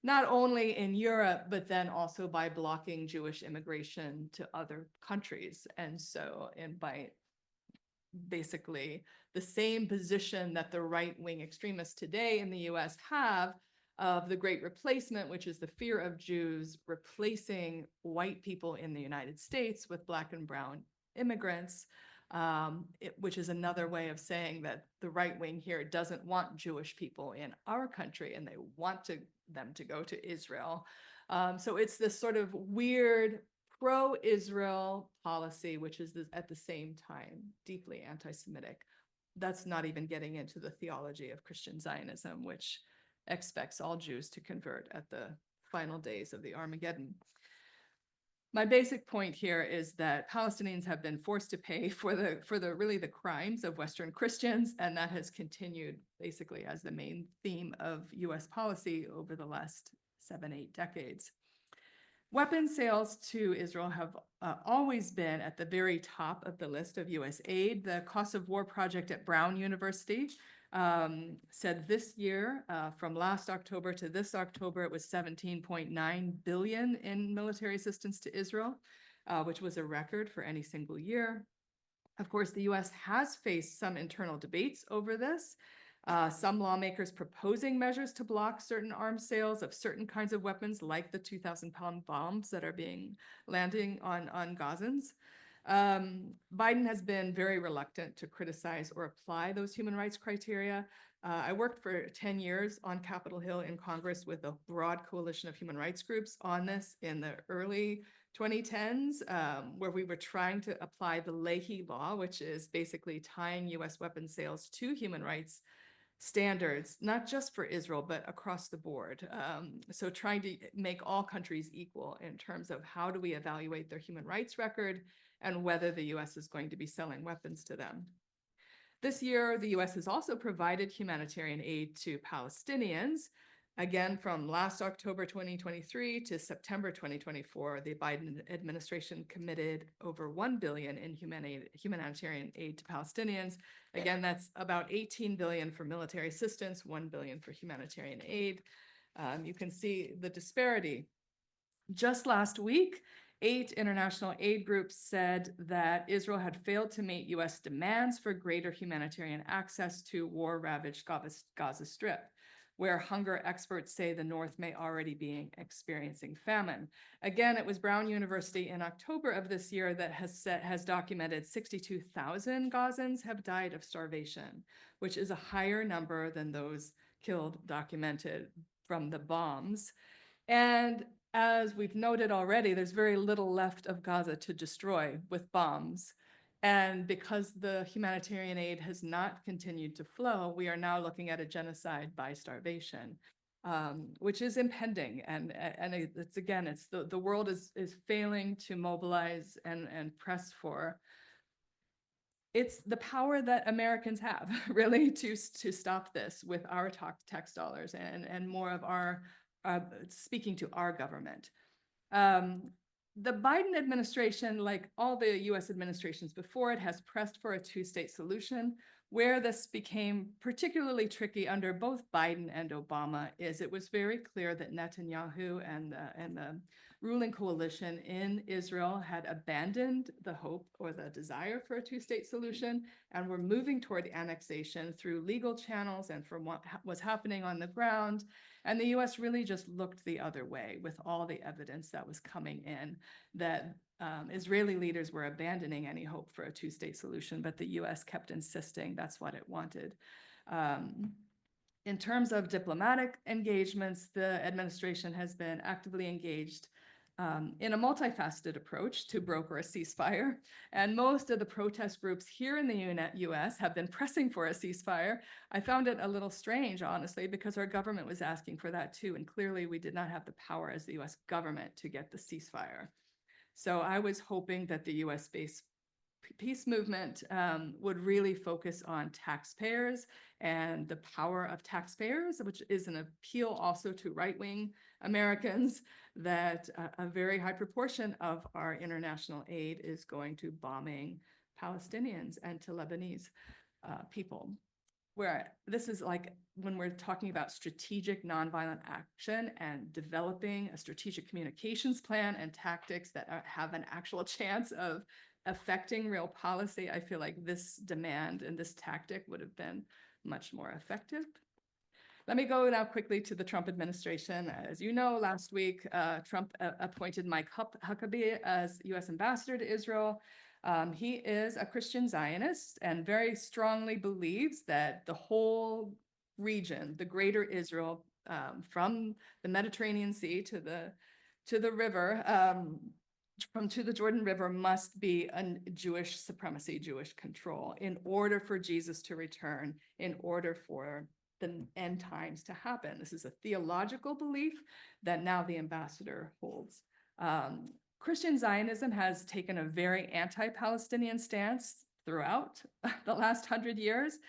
not only in Europe, but then also by blocking Jewish immigration to other countries. And so, and by basically the same position that the right-wing extremists today in the US have of the Great Replacement, which is the fear of Jews replacing white people in the United States with Black and brown immigrants, which is another way of saying that the right wing here doesn't want Jewish people in our country and they want them to go to Israel. So it's this sort of weird pro-Israel policy, which is at the same time deeply anti-Semitic. That's not even getting into the theology of Christian Zionism, which expects all Jews to convert at the final days of the Armageddon. My basic point here is that Palestinians have been forced to pay for the crimes of Western Christians, and that has continued basically as the main theme of US policy over the last 7-8 decades. Weapons sales to Israel have always been at the very top of the list of US aid. The Cost of War Project at Brown University said this year, from last October to this October, it was 17.9 billion in military assistance to Israel, which was a record for any single year. Of course, the US has faced some internal debates over this. Some lawmakers proposing measures to block certain arms sales of certain kinds of weapons, like the 2,000-pound bombs that are landing on Gazans. Biden has been very reluctant to criticize or apply those human rights criteria. I worked for 10 years on Capitol Hill in Congress with a broad coalition of human rights groups on this in the early 2010s, where we were trying to apply the Leahy Law, which is basically tying US weapons sales to human rights standards, not just for Israel, but across the board. So trying to make all countries equal in terms of how do we evaluate their human rights record and whether the US is going to be selling weapons to them. This year, the US has also provided humanitarian aid to Palestinians. Again, from last October 2023 to September 2024, the Biden administration committed over $1 billion in humanitarian aid to Palestinians. Again, that's about $18 billion for military assistance, $1 billion for humanitarian aid. You can see the disparity. Just last week, 8 international aid groups said that Israel had failed to meet US demands for greater humanitarian access to war-ravaged Gaza Strip, where hunger experts say the North may already be experiencing famine. Again, it was Brown University in October of this year that has documented 62,000 Gazans have died of starvation, which is a higher number than those killed documented from the bombs. And as we've noted already, there's very little left of Gaza to destroy with bombs. And because the humanitarian aid has not continued to flow, we are now looking at a genocide by starvation, which is impending. And it's again, it's the world is failing to mobilize and press for. It's the power that Americans have really to stop this with our tax dollars and more of our speaking to our government. The Biden administration, like all the US administrations before it, has pressed for a 2-state solution. Where this became particularly tricky under both Biden and Obama is it was very clear that Netanyahu and the ruling coalition in Israel had abandoned the hope or the desire for a 2-state solution and were moving toward annexation through legal channels and from what was happening on the ground. And the US really just looked the other way with all the evidence that was coming in that Israeli leaders were abandoning any hope for a 2-state solution, but the US kept insisting that's what it wanted. In terms of diplomatic engagements, the administration has been actively engaged in a multifaceted approach to broker a ceasefire. And most of the protest groups here in the US have been pressing for a ceasefire. I found it a little strange, honestly, because our government was asking for that too. And clearly we did not have the power as the US government to get the ceasefire. So I was hoping that the US-based peace movement would really focus on taxpayers and the power of taxpayers, which is an appeal also to right-wing Americans, that a very high proportion of our international aid is going to bombing Palestinians and to Lebanese people. where this is like when we're talking about strategic nonviolent action and developing a strategic communications plan and tactics that have an actual chance of affecting real policy, I feel like this demand and this tactic would have been much more effective. Let me go now quickly to the Trump administration. As you know, last week, Trump appointed Mike Huckabee as U.S. ambassador to Israel. He is a Christian Zionist and very strongly believes that the whole region, the greater Israel, from the Mediterranean Sea to the river, to the Jordan River, must be a Jewish supremacy, Jewish control, in order for Jesus to return, in order for the end times to happen. This is a theological belief that now the ambassador holds. Christian Zionism has taken a very anti-Palestinian stance throughout the last 100 years,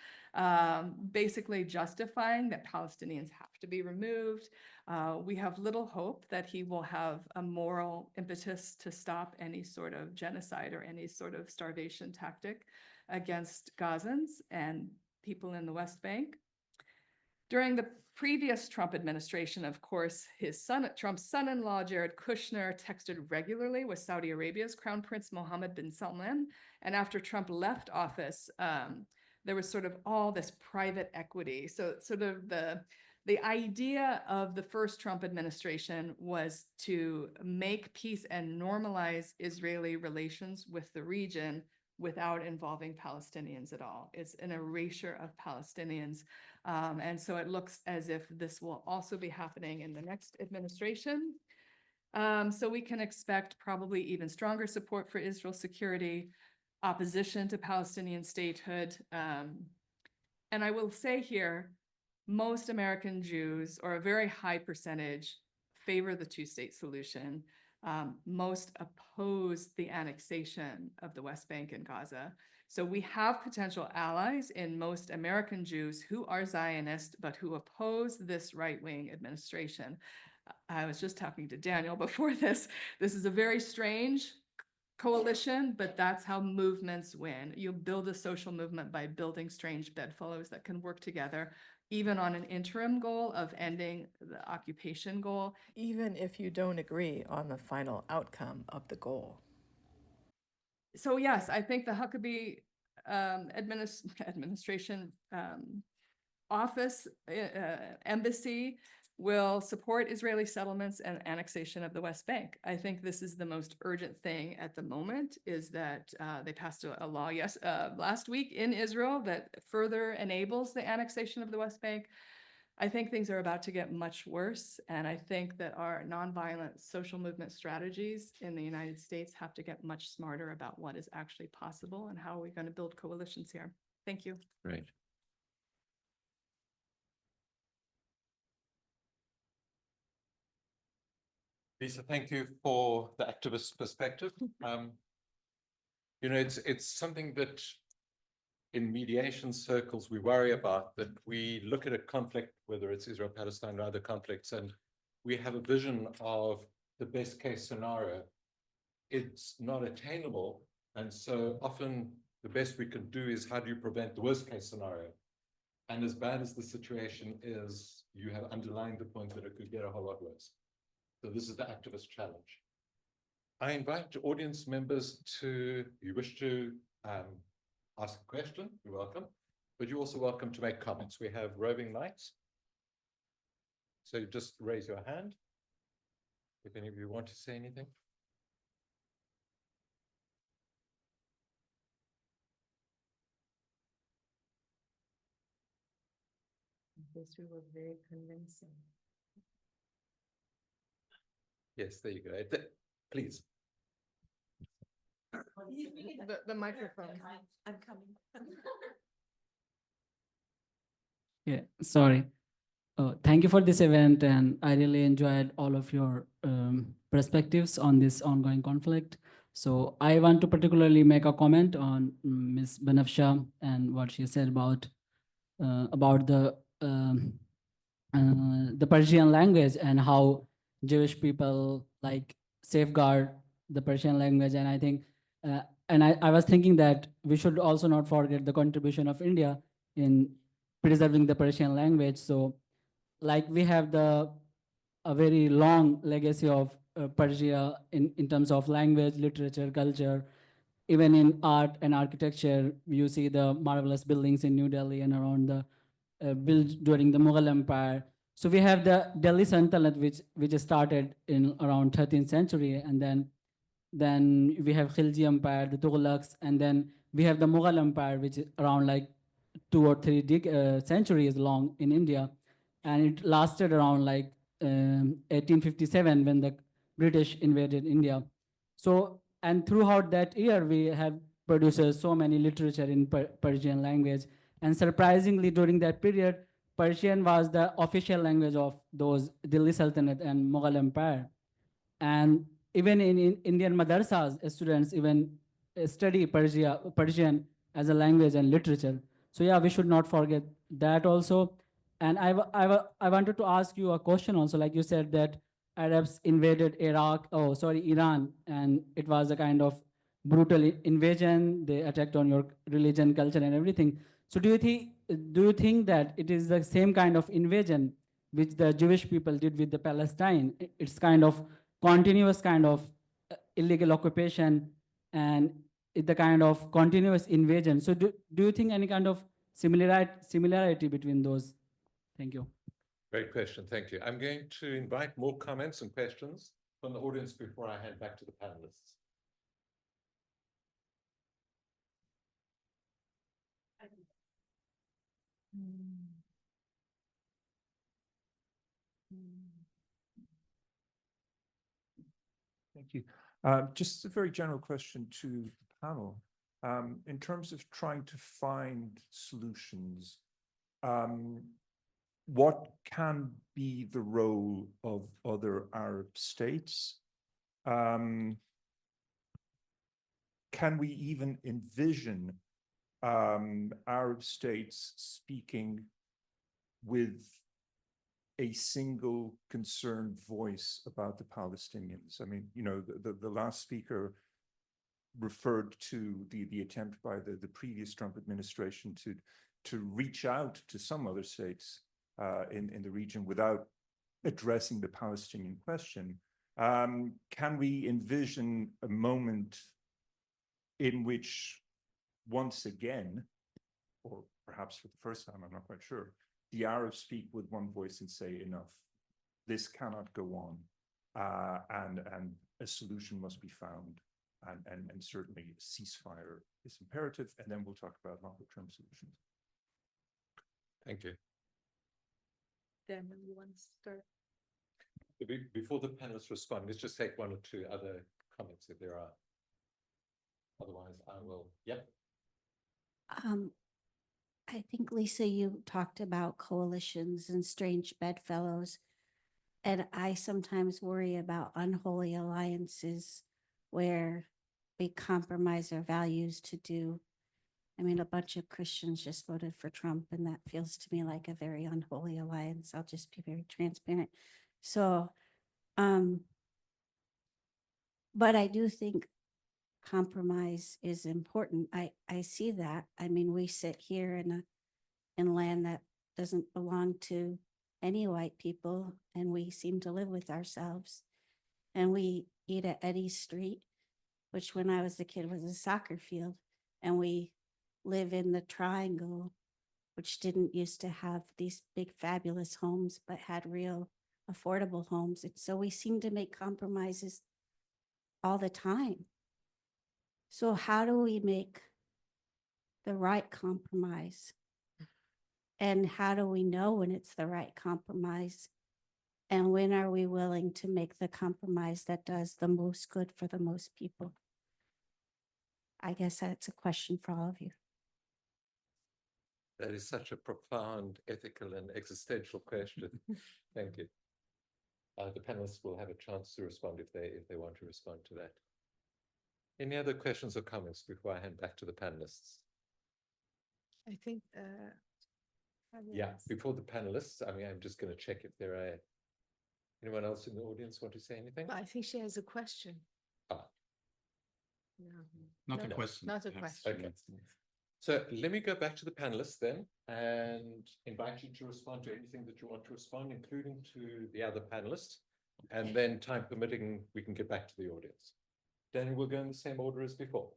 basically justifying that Palestinians have to be removed. We have little hope that he will have a moral impetus to stop any sort of genocide or any sort of starvation tactic against Gazans and people in the West Bank. During the previous Trump administration, of course, Trump's son-in-law, Jared Kushner, texted regularly with Saudi Arabia's Crown Prince Mohammed bin Salman. And after Trump left office, there was sort of all this private equity. So sort of the idea of the first Trump administration was to make peace and normalize Israeli relations with the region without involving Palestinians at all. It's an erasure of Palestinians. And so it looks as if this will also be happening in the next administration. So we can expect probably even stronger support for Israel's security, opposition to Palestinian statehood. And I will say here, most American Jews, or a very high percentage, favor the two-state solution. Most oppose the annexation of the West Bank and Gaza. So we have potential allies in most American Jews who are Zionist, but who oppose this right-wing administration. I was just talking to Daniel before this. This is a very strange coalition, but that's how movements win. You build a social movement by building strange bedfellows that can work together, even on an interim goal of ending the occupation goal, even if you don't agree on the final outcome of the goal. So yes, I think the Huckabee administration office, embassy, will support Israeli settlements and annexation of the West Bank. I think this is the most urgent thing at the moment, is that they passed a law last week in Israel that further enables the annexation of the West Bank. I think things are about to get much worse, and I think that our nonviolent social movement strategies in the United States have to get much smarter about what is actually possible and how we're going to build coalitions here. Thank you. Great. Lisa, thank you for the activist perspective. You know, it's something that in mediation circles we worry about, that we look at a conflict, whether it's Israel, Palestine, or other conflicts, and we have a vision of the best case scenario. It's not attainable, and so often the best we can do is, how do you prevent the worst case scenario? And as bad as the situation is, you have underlined the point that it could get a whole lot worse. So this is the activist challenge. I invite audience members to, if you wish to ask a question, you're welcome, but you're also welcome to make comments. We have roving mics. So just raise your hand if any of you want to say anything. This we were very convincing. Yes, there you go. Please. The microphone. I'm coming. Yeah, sorry. Thank you for this event, and I really enjoyed all of your perspectives on this ongoing conflict. So I want to particularly make a comment on Ms. Banafsha and what she said about the Persian language and how Jewish people like safeguard the Persian language. And I think, and I was thinking that we should also not forget the contribution of India in preserving the Persian language. So like we have a very long legacy of Persia in terms of language, literature, culture. Even in art and architecture, you see the marvelous buildings in New Delhi and around the built during the Mughal Empire. So we have the Delhi Sultanate, which started in around 13th century, and then we have Khilji Empire, the Tughlaqs, and then we have the Mughal Empire, which is around like 2 or 3 centuries long in India, and it lasted around like 1857 when the British invaded India. So, and throughout that year, we have produced so many literature in Persian language, and surprisingly, during that period, Persian was the official language of those Delhi Sultanate and Mughal Empire. And even in Indian madrasas, students even study Persian as a language and literature. So yeah, we should not forget that also. And I wanted to ask you a question also, like you said that Arabs invaded Iran, and it was a kind of brutal invasion. They attacked on your religion, culture, and everything. So do you think that it is the same kind of invasion which the Jewish people did with the Palestine? It's kind of continuous kind of illegal occupation and the kind of continuous invasion. So do you think any kind of similarity between those? Thank you. Great question. Thank you. I'm going to invite more comments and questions from the audience before I hand back to the panelists. Thank you. Just a very general question to the panel. In terms of trying to find solutions, what can be the role of other Arab states? Can we even envision Arab states speaking with a single concerned voice about the Palestinians? I mean, you know, the last speaker referred to the attempt by the previous Trump administration to reach out to some other states in the region without addressing the Palestinian question. Can we envision a moment in which, once again, or perhaps for the first time, I'm not quite sure, the Arabs speak with one voice and say, enough, this cannot go on, and a solution must be found, and certainly a ceasefire is imperative, and then we'll talk about longer-term solutions. Thank you. Daniel, you want to start? Before the panelists respond, let's just take one or two other comments if there are. Otherwise, I will. Yep. I think, Lisa, you talked about coalitions and strange bedfellows, and I sometimes worry about unholy alliances where we compromise our values to do. I mean, a bunch of Christians just voted for Trump, and that feels to me like a very unholy alliance. I'll just be very transparent. So, but I do think compromise is important. I see that. I mean, we sit here in land that doesn't belong to any white people, and we seem to live with ourselves. And we eat at Eddie's Street, which when I was a kid was a soccer field, and we live in the Triangle, which didn't used to have these big fabulous homes, but had real affordable homes. And so we seem to make compromises all the time. So how do we make the right compromise? And how do we know when it's the right compromise? And when are we willing to make the compromise that does the most good for the most people? I guess that's a question for all of you. That is such a profound ethical and existential question. Thank you. The panelists will have a chance to respond if they want to respond to that. Any other questions or comments before I hand back to the panelists? I think, Yeah, before the panelists, I mean, I'm just going to check if there are anyone else in the audience want to say anything? I think she has a question. Ah. No. Not No, a no, question. not a perhaps. question. Okay. So let me go back to the panelists then and invite you to respond to anything that you want to respond, including to the other panelists. And then time permitting, we can get back to the audience. Danny, we'll go in the same order as before.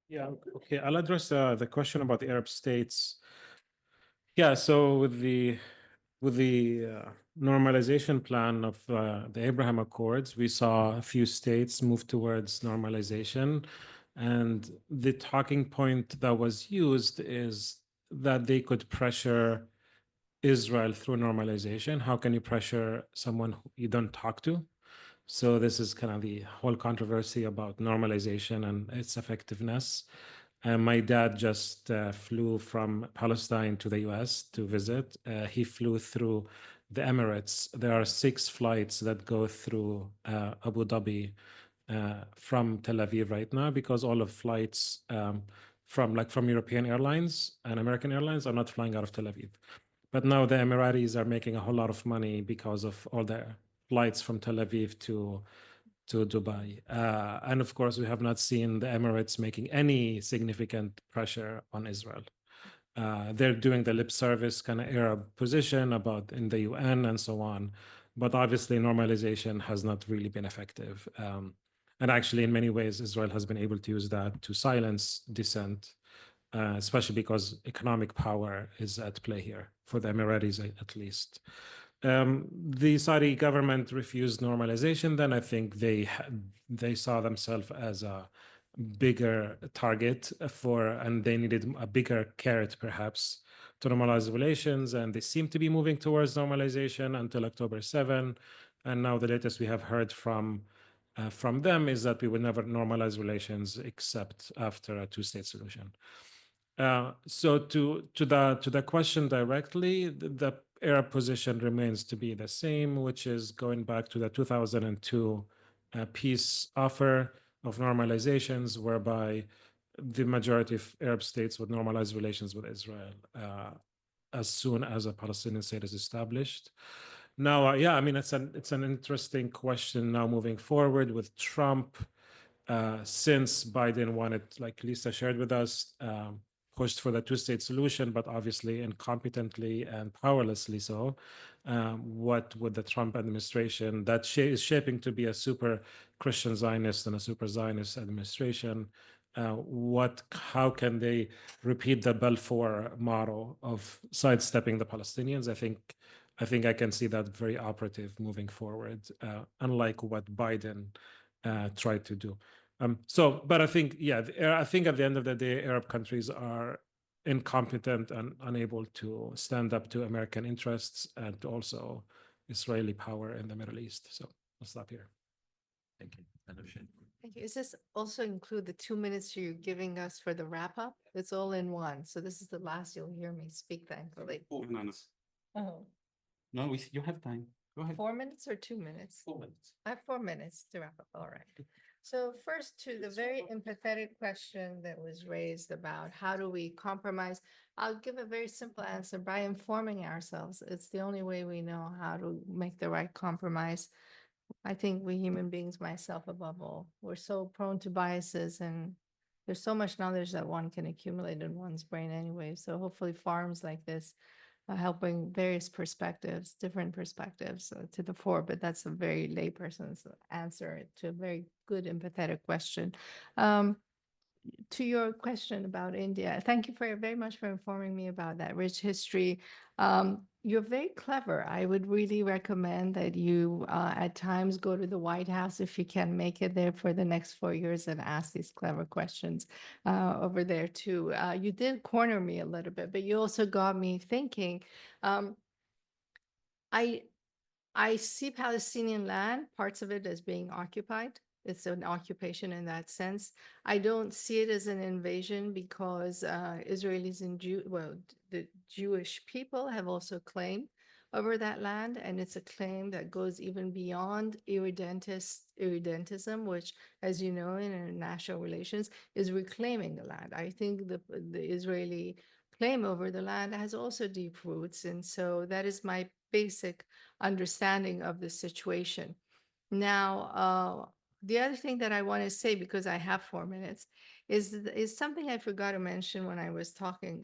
Yeah, okay. I'll address the question about the Arab states. Yeah, so with the normalization plan of the Abraham Accords, we saw a few states move towards normalization. And the talking point that was used is that they could pressure Israel through normalization. How can you pressure someone who you don't talk to? So this is kind of the whole controversy about normalization and its effectiveness. My dad just flew from Palestine to the US to visit. He flew through the Emirates. There are 6 flights that go through Abu Dhabi from Tel Aviv right now, because all of flights from European Airlines and American Airlines are not flying out of Tel Aviv. But now the Emiratis are making a whole lot of money because of all the flights from Tel Aviv to Dubai. And of course, we have not seen the Emirates making any significant pressure on Israel. They're doing the lip service kind of Arab position about in the UN and so on. But obviously, normalization has not really been effective. And actually, in many ways, Israel has been able to use that to silence dissent, especially because economic power is at play here, for the Emiratis at least. The Saudi government refused normalization. Then I think they saw themselves as a bigger target and they needed a bigger carrot perhaps to normalize relations, and they seem to be moving towards normalization until October 7. And now the latest we have heard from them is that we will never normalize relations except after a 2-state solution. So to the question directly, the Arab position remains to be the same, which is going back to the 2002 peace offer of normalizations, whereby the majority of Arab states would normalize relations with Israel as soon as a Palestinian state is established. Now, yeah, I mean, it's an interesting question now moving forward with Trump, since Biden wanted, like Lisa shared with us, pushed for the 2-state solution, but obviously incompetently and powerlessly so. What would the Trump administration that is shaping to be a super Christian Zionist and a super Zionist administration, how can they repeat the Balfour model of sidestepping the Palestinians? I think I can see that very operative moving forward, unlike what Biden tried to do. But I think, yeah, I think at the end of the day, Arab countries are incompetent and unable to stand up to American interests and also Israeli power in the Middle East. So I'll stop here. Thank you. Thank you. Does this also include the 2 minutes you're giving us for the wrap up? It's all in one. So this is the last you'll hear me speak, thankfully. Oh, No, you have time. Go ahead. 4 minutes or 2 minutes? 4 minutes. I have 4 minutes to wrap up. All right. So first, to the very empathetic question that was raised about how do we compromise, I'll give a very simple answer: by informing ourselves. It's the only way we know how to make the right compromise. I think we human beings, myself above all, we're so prone to biases, and there's so much knowledge that one can accumulate in one's brain anyway. So hopefully forums like this helping various perspectives, different perspectives to the fore, but that's a very layperson's answer to a very good empathetic question. To your question about India, thank you very much for informing me about that rich history. You're very clever. I would really recommend that you at times go to the White House if you can make it there for the next 4 years and ask these clever questions over there too. You did corner me a little bit, but you also got me thinking. I see Palestinian land, parts of it as being occupied. It's an occupation in that sense. I don't see it as an invasion because Israelis and the Jewish people have also claimed over that land, and it's a claim that goes even beyond irredentism, which, as you know, in international relations, is reclaiming the land. I think the Israeli claim over the land has also deep roots, and so that is my basic understanding of the situation. Now, the other thing that I want to say, because I have 4 minutes, is something I forgot to mention when I was talking.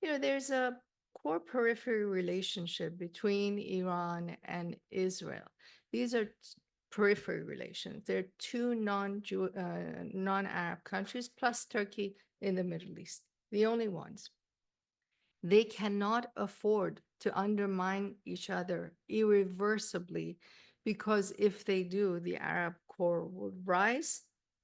There's a core periphery relationship between Iran and Israel. These are periphery relations. They're two non-Arab countries plus Turkey in the Middle East, the only ones. They cannot afford to undermine each other irreversibly, because if they do, the Arab core will rise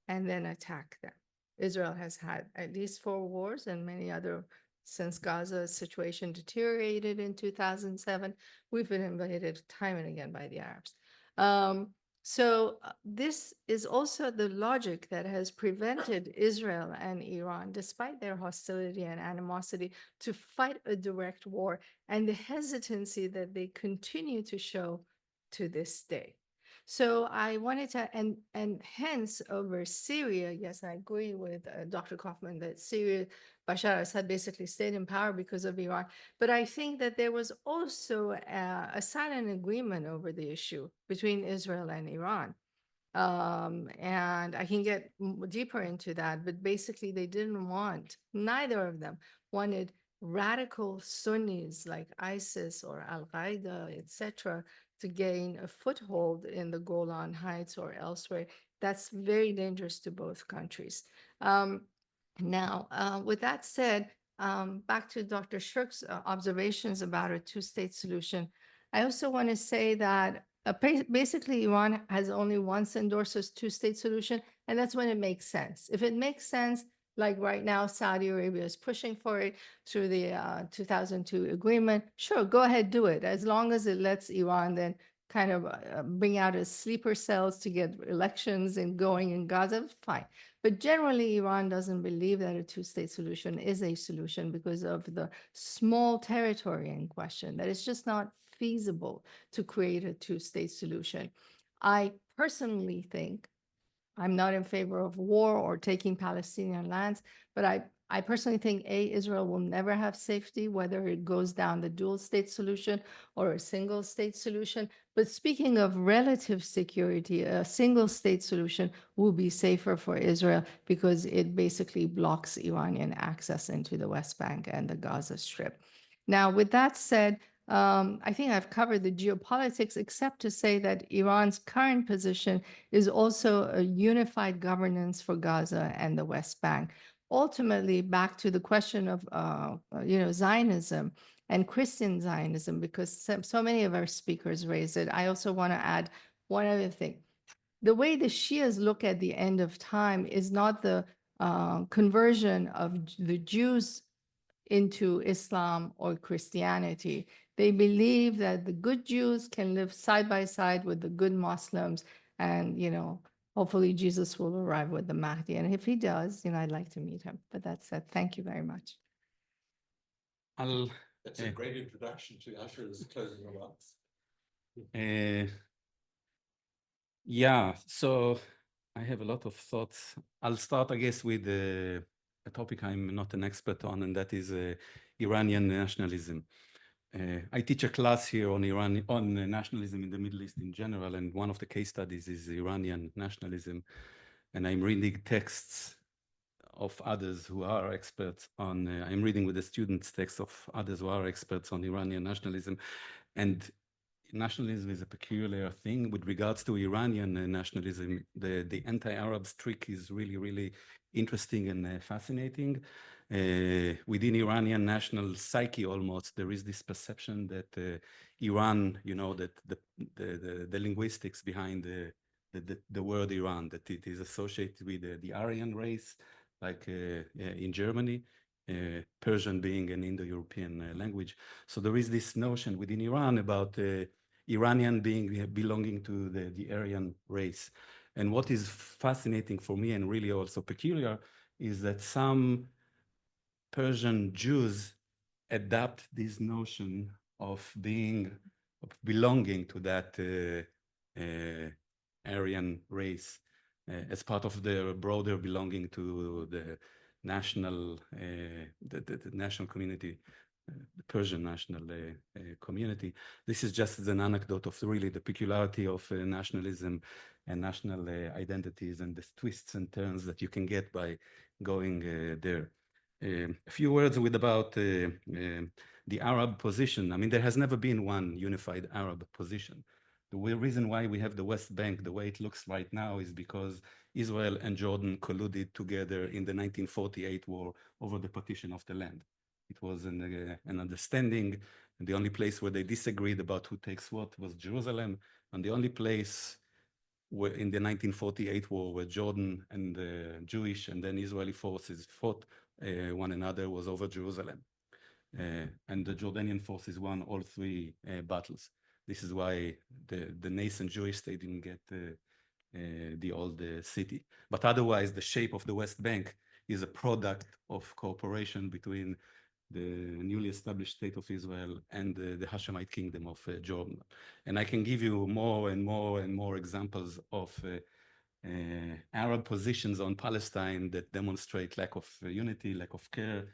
and then attack them. Israel has had at least 4 wars and many other since Gaza's situation deteriorated in 2007. We've been invaded time and again by the Arabs. This is also the logic that has prevented Israel and Iran, despite their hostility and animosity, to fight a direct war, and the hesitancy that they continue to show to this day. So I wanted to, and hence over Syria, yes, I agree with Dr. Kaufman that Syria, Bashar al-Assad basically stayed in power because of Iran. But I think that there was also a silent agreement over the issue between Israel and Iran. And I can get deeper into that, but basically they didn't want, neither of them wanted radical Sunnis like ISIS or Al-Qaeda, etc., to gain a foothold in the Golan Heights or elsewhere. That's very dangerous to both countries. With that said, back to Dr. Shirk's observations about a two-state solution, I also want to say that basically Iran has only once endorsed a two-state solution, and that's when it makes sense. If it makes sense, like right now, Saudi Arabia is pushing for it through the 2002 agreement, sure, go ahead, do it. As long as it lets Iran then kind of bring out its sleeper cells to get elections and going in Gaza, fine. But generally, Iran doesn't believe that a two-state solution is a solution because of the small territory in question, that it's just not feasible to create a two-state solution. I personally think, I'm not in favor of war or taking Palestinian lands, but I personally think, Israel will never have safety, whether it goes down the dual state solution or a single state solution. But speaking of relative security, a single state solution will be safer for Israel because it basically blocks Iranian access into the West Bank and the Gaza Strip. Now, with that said, I think I've covered the geopolitics, except to say that Iran's current position is also a unified governance for Gaza and the West Bank. Ultimately, back to the question of Zionism and Christian Zionism, because so many of our speakers raised it. I also want to add one other thing. The way the Shias look at the end of time is not the conversion of the Jews into Islam or Christianity. They believe that the good Jews can live side by side with the good Muslims, and hopefully Jesus will arrive with the Mahdi. And if he does, I'd like to meet him. But that's it. Thank you very much. That's a great introduction to Asher's closing remarks. Yeah, so I have a lot of thoughts. I'll start, I guess, with a topic I'm not an expert on, and that is Iranian nationalism. I teach a class here on nationalism in the Middle East in general, and one of the case studies is Iranian nationalism. And I'm reading texts of others who are experts on, I'm reading with the students texts of others who are experts on Iranian nationalism. And nationalism is a peculiar thing. With regards to Iranian nationalism, the anti-Arab streak is really, really interesting and fascinating. Within Iranian national psyche, almost, there is this perception that Iran, that the linguistics behind the word Iran, that it is associated with the Aryan race, like in Germany, Persian being an Indo-European language. So there is this notion within Iran about Iranian belonging to the Aryan race. And what is fascinating for me and really also peculiar is that some Persian Jews adapt this notion of belonging to that Aryan race as part of their broader belonging to the national national community, Persian national community. This is just as an anecdote of really the peculiarity of nationalism and national identities and the twists and turns that you can get by going there. A few words about the Arab position. I mean, there has never been one unified Arab position. The reason why we have the West Bank the way it looks right now is because Israel and Jordan colluded together in the 1948 war over the partition of the land. It was an understanding, and the only place where they disagreed about who takes what was Jerusalem, and the only place where in the 1948 war where Jordan and the Jewish and then Israeli forces fought one another was over Jerusalem. And the Jordanian forces won all three battles. This is why the nascent Jewish state didn't get the old city. But otherwise, the shape of the West Bank is a product of cooperation between the newly established state of Israel and the Hashemite kingdom of Jordan. And I can give you more and more and more examples of Arab positions on Palestine that demonstrate lack of unity, lack of care,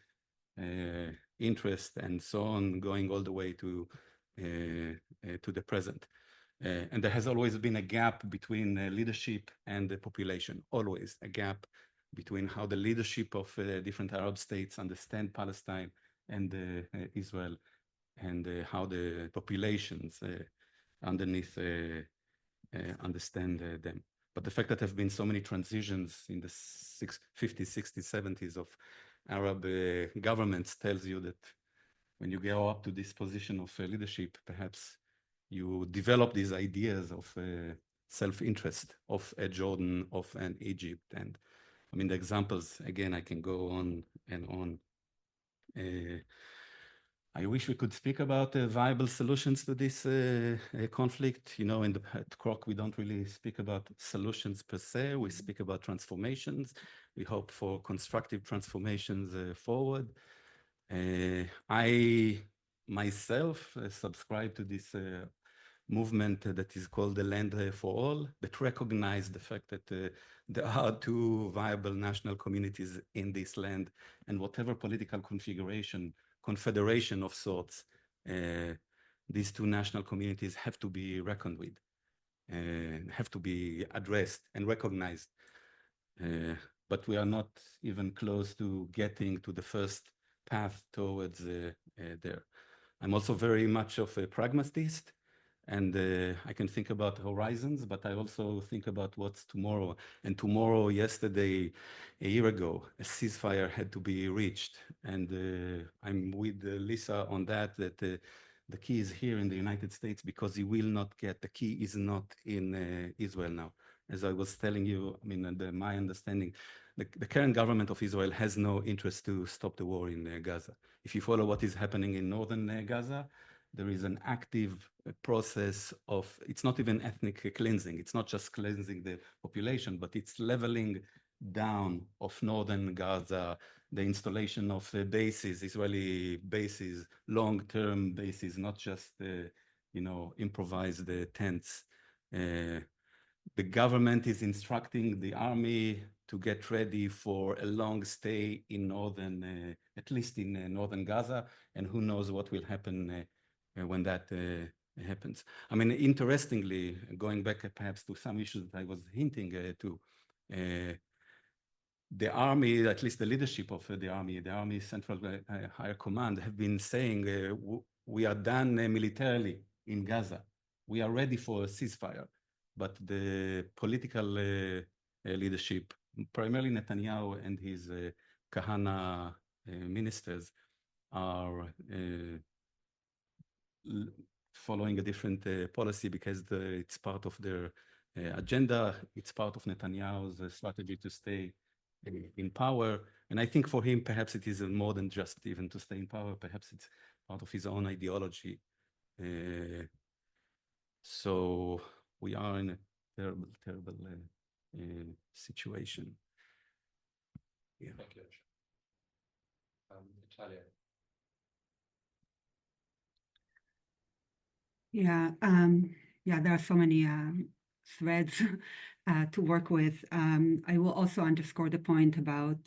interest, and so on, going all the way to the present. And there has always been a gap between leadership and the population, always a gap between how the leadership of different Arab states understand Palestine and Israel, and how the populations underneath understand them. But the fact that there have been so many transitions in the 50s, 60s, 70s of Arab governments tells you that when you go up to this position of leadership, perhaps you develop these ideas of self-interest of Jordan, of an Egypt. And I mean, the examples, again, I can go on and on. I wish we could speak about viable solutions to this conflict. You know, at Kroc, we don't really speak about solutions per se. We speak about transformations. We hope for constructive transformations forward. I myself subscribe to this movement that is called the Land for All, that recognize the fact that there are two viable national communities in this land, and whatever political confederation of sorts, these two national communities have to be reckoned with, have to be addressed and recognized. But we are not even close to getting to the first path towards there. I'm also very much of a pragmatist, and I can think about horizons, but I also think about what's tomorrow. And tomorrow, yesterday, a year ago, a ceasefire had to be reached. And I'm with Lisa on that the key is here in the United States, because you will not get, the key is not in Israel now. As I was telling you, I mean, my understanding, the current government of Israel has no interest to stop the war in Gaza. If you follow what is happening in northern Gaza, there is an active process of, it's not even ethnic cleansing. It's not just cleansing the population, but it's leveling down of northern Gaza, the installation of bases, Israeli bases, long-term bases, not just, you know, improvised tents. The government is instructing the army to get ready for a long stay in northern, at least in northern Gaza, and who knows what will happen when that happens. I mean, interestingly, going back perhaps to some issues that I was hinting to, the army, at least the leadership of the army Central Higher Command have been saying, we are done militarily in Gaza. We are ready for a ceasefire. But the political leadership, primarily Netanyahu and his Kahana ministers, are following a different policy, because it's part of their agenda. It's part of Netanyahu's strategy to stay in power. And I think for him, perhaps it is more than just even to stay in power. Perhaps it's part of his own ideology. So we are in a terrible, terrible situation. Yeah. Thank you. Italia. Yeah, there are so many threads to work with. I will also underscore the point about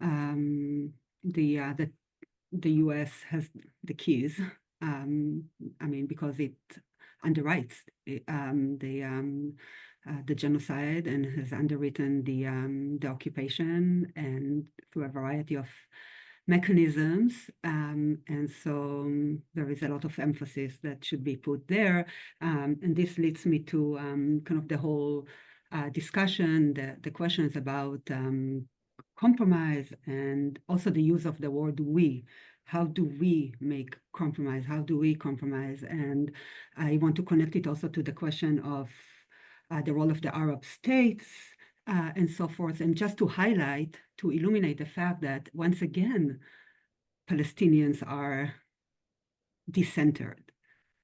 the the US has the keys. I mean, because it underwrites the genocide and has underwritten the occupation and through a variety of mechanisms. And so there is a lot of emphasis that should be put there. And this leads me to kind of the whole discussion, the questions about compromise and also the use of the word we. How do we make compromise? How do we compromise? And I want to connect it also to the question of the role of the Arab states and so forth. And just to highlight, to illuminate the fact that once again, Palestinians are decentered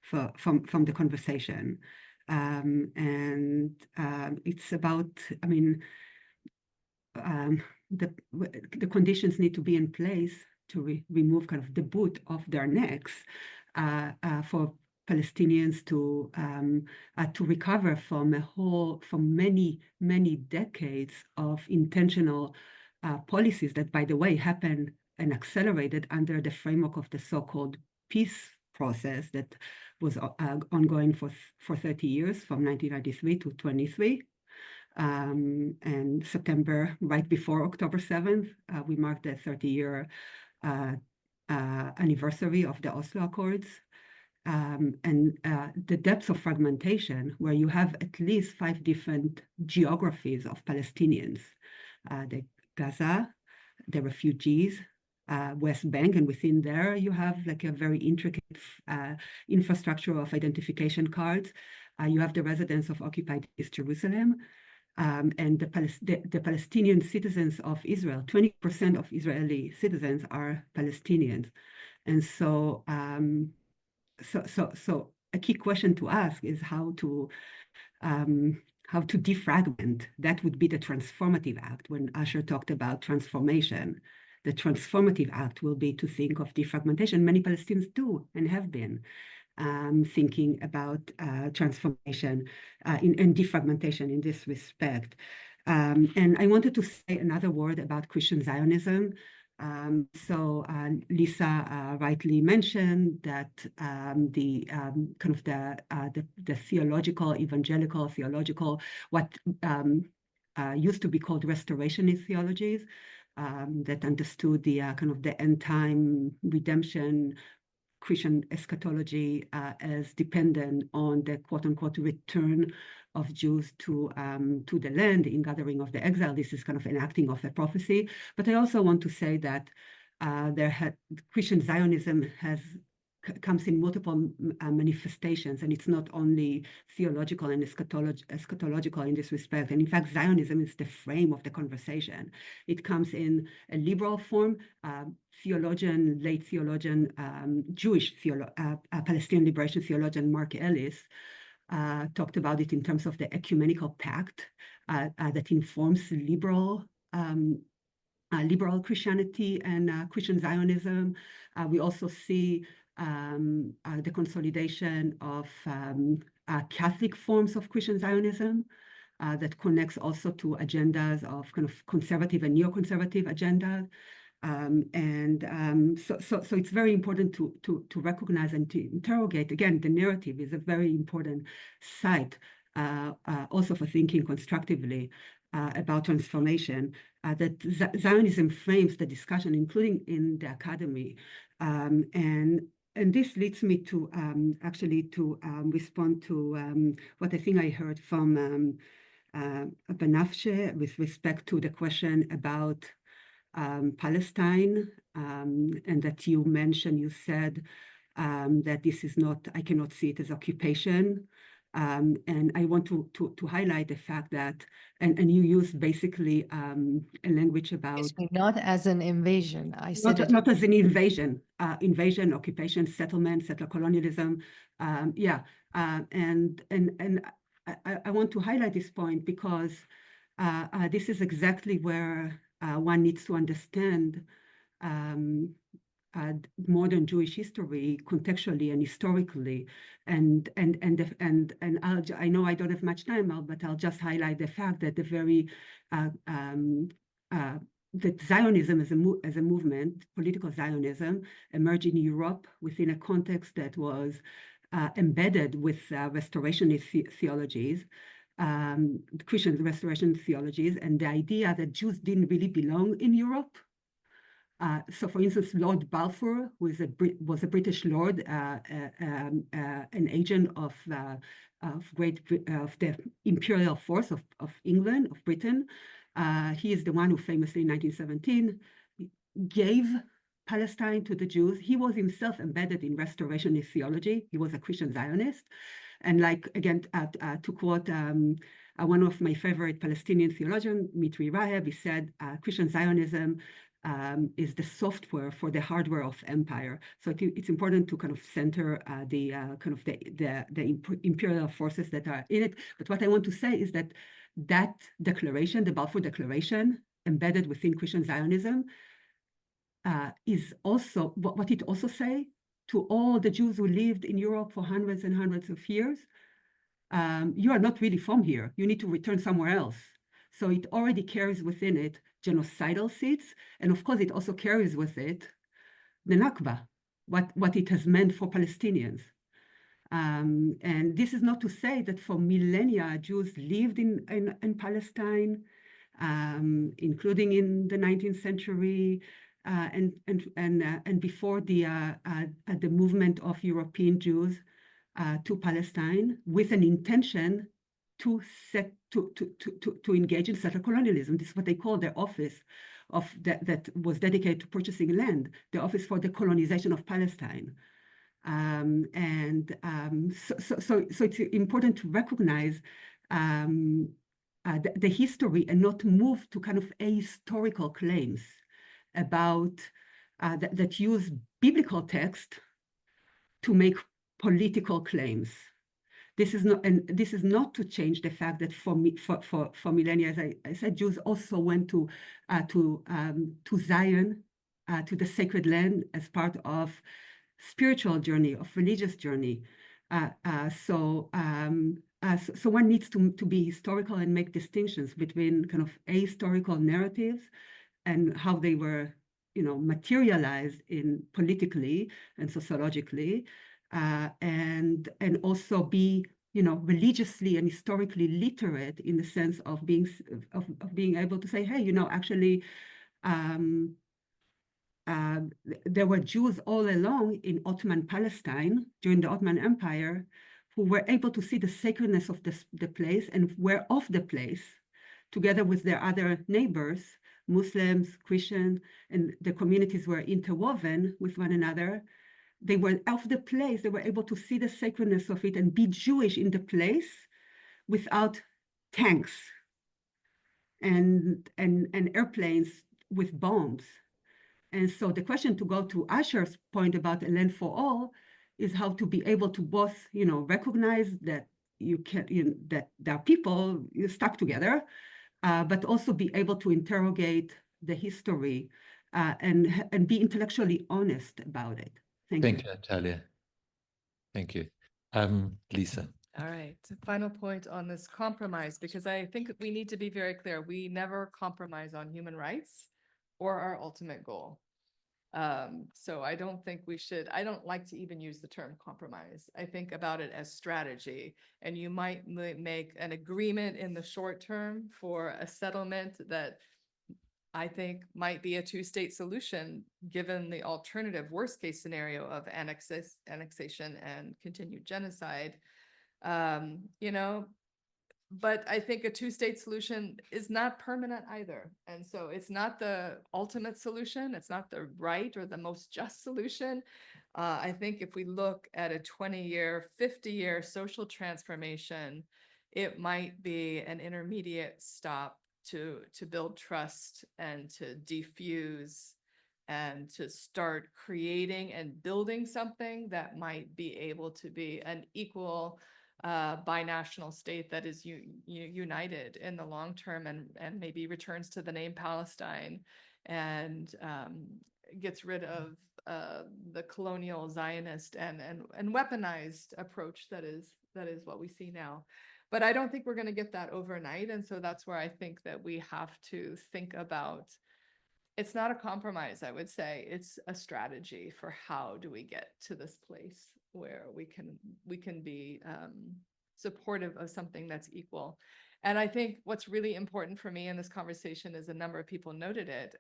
from the conversation. It's about, I mean, the conditions need to be in place to remove kind of the boot off their necks for Palestinians to recover from many decades of intentional policies that, by the way, happened and accelerated under the framework of the so-called peace process that was ongoing for 30 years, from 1993 to 23. And September, right before October 7th, we marked the 30-year anniversary of the Oslo Accords. And the depth of fragmentation, where you have at least 5 different geographies of Palestinians, the Gaza, the refugees, West Bank, and within there you have like a very intricate infrastructure of identification cards. You have the residents of occupied East Jerusalem, and the Palestinian citizens of Israel. 20% of Israeli citizens are Palestinians, and so so a key question to ask is how to defragment. That would be the transformative act. When Asher talked about transformation, the transformative act will be to think of defragmentation. Many Palestinians do and have been thinking about transformation and defragmentation in this respect. And I wanted to say another word about Christian Zionism. So Lisa rightly mentioned that the kind of the theological, evangelical, theological, what used to be called restorationist theologies, that understood the kind of the end time redemption Christian eschatology as dependent on the quote unquote return of Jews to the land in gathering of the exile. This is kind of enacting of a prophecy. But I also want to say that Christian Zionism comes in multiple manifestations, and it's not only theological and eschatological in this respect. And in fact, Zionism is the frame of the conversation. It comes in a liberal form. Late theologian, Jewish Palestinian liberation theologian Mark Ellis talked about it in terms of the ecumenical pact that informs liberal Christianity and Christian Zionism. We also see the consolidation of Catholic forms of Christian Zionism that connects also to agendas of kind of conservative and neoconservative agendas. So it's very important to recognize and to interrogate. Again, the narrative is a very important site also for thinking constructively about transformation, that Zionism frames the discussion, including in the academy. And this leads me to actually to respond to what I think I heard from Benafshe with respect to the question about Palestine, and that you mentioned, you said that this is not, I cannot see it as occupation. And I want to highlight the fact that, and you use basically a language about not as an invasion. I said not as an invasion, occupation, settlement, settler colonialism. And I want to highlight this point because this is exactly where one needs to understand modern Jewish history contextually and historically, and I know I don't have much time, but I'll just highlight the fact that the very that Zionism as a movement, political Zionism, emerged in Europe within a context that was embedded with restorationist theologies, Christian restoration theologies, and the idea that Jews didn't really belong in Europe. So, for instance, Lord Balfour, who was a British lord, an agent of the imperial force of England, of Britain. He is the one who famously, in 1917, gave Palestine to the Jews. He was himself embedded in restorationist theology. He was a Christian Zionist. And like, again, to quote one of my favorite Palestinian theologians, Mitri Raheb, he said, Christian Zionism is the software for the hardware of empire. So it's important to kind of center the imperial forces that are in it. But what I want to say is that declaration, the Balfour Declaration, embedded within Christian Zionism, is also what it also say to all the Jews who lived in Europe for hundreds and hundreds of years. You are not really from here. You need to return somewhere else. So it already carries within it genocidal seeds. And of course, it also carries with it the Nakba, what it has meant for Palestinians. And this is not to say that for millennia, Jews lived in Palestine, including in the 19th century, and before the movement of European Jews to Palestine, with an intention to engage in settler colonialism. This is what they call their office that was dedicated to purchasing land, the Office for the Colonization of Palestine. So it's important to recognize the history and not move to kind of ahistorical claims about that use biblical text to make political claims. This is not to change the fact that for millennia, as I said, Jews also went to Zion, to the sacred land as part of spiritual journey, of religious journey. So one needs to be historical and make distinctions between kind of ahistorical narratives and how they were, materialized in politically and sociologically, and also be, religiously and historically literate in the sense of being able to say, hey, actually, there were Jews all along in Ottoman Palestine during the Ottoman Empire who were able to see the sacredness of the place and were of the place, together with their other neighbors, Muslims, Christian, and the communities were interwoven with one another. They were of the place, they were able to see the sacredness of it and be Jewish in the place without tanks and airplanes with bombs. And so the question, to go to Asher's point about a land for all, is how to be able to both, recognize that that there are people stuck together, but also be able to interrogate the history and be intellectually honest about it. Thank you, Natalia. Thank you. Lisa. All right, final point on this compromise, because I think we need to be very clear. We never compromise on human rights or our ultimate goal. So I don't think we should, I don't like to even use the term compromise. I think about it as strategy, and you might make an agreement in the short term for a settlement that I think might be a two-state solution, given the alternative worst case scenario of annexation and continued genocide. But I think a two-state solution is not permanent either. And so it's not the ultimate solution. It's not the right or the most just solution. I think if we look at a 20-year, 50-year social transformation, it might be an intermediate stop to build trust and to defuse and to start creating and building something that might be able to be an equal binational state that is united in the long term, and maybe returns to the name Palestine and gets rid of the colonial Zionist and weaponized approach that is what we see now. But I don't think we're going to get that overnight, and so that's where I think that we have to think about it's not a compromise, I would say. It's a strategy for how do we get to this place where we can be supportive of something that's equal. And I think what's really important for me in this conversation is a number of people noted it.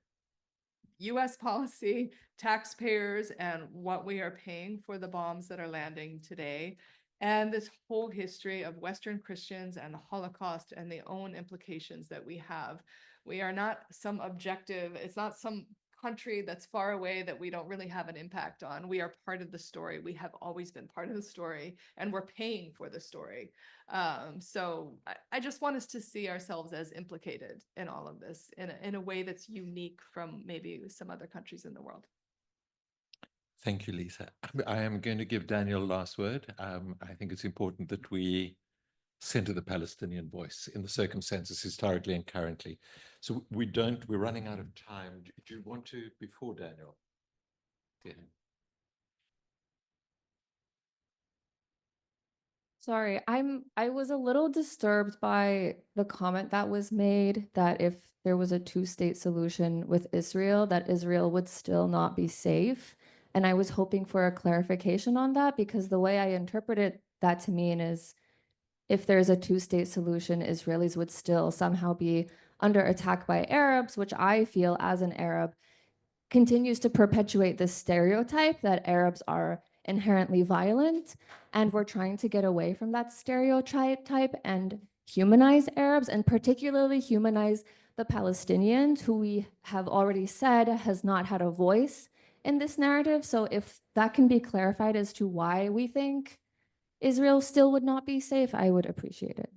US policy, taxpayers, and what we are paying for the bombs that are landing today, and this whole history of Western Christians and the Holocaust and the own implications that we have. We are not some objective, it's not some country that's far away that we don't really have an impact on. We are part of the story. We have always been part of the story, and we're paying for the story. So I just want us to see ourselves as implicated in all of this in a way that's unique from maybe some other countries in the world. Thank you, Lisa. I am going to give Daniel last word. I think it's important that we center the Palestinian voice in the circumstances historically and currently. So we're running out of time. Do you want to, before Daniel? Yeah. Sorry, I was a little disturbed by the comment that was made that if there was a two-state solution with Israel, that Israel would still not be safe. And I was hoping for a clarification on that, because the way I interpreted that to mean is if there's a two-state solution, Israelis would still somehow be under attack by Arabs, which I feel as an Arab continues to perpetuate this stereotype that Arabs are inherently violent, and we're trying to get away from that stereotype and humanize Arabs, and particularly humanize the Palestinians, who we have already said has not had a voice in this narrative. So if that can be clarified as to why we think Israel still would not be safe, I would appreciate it.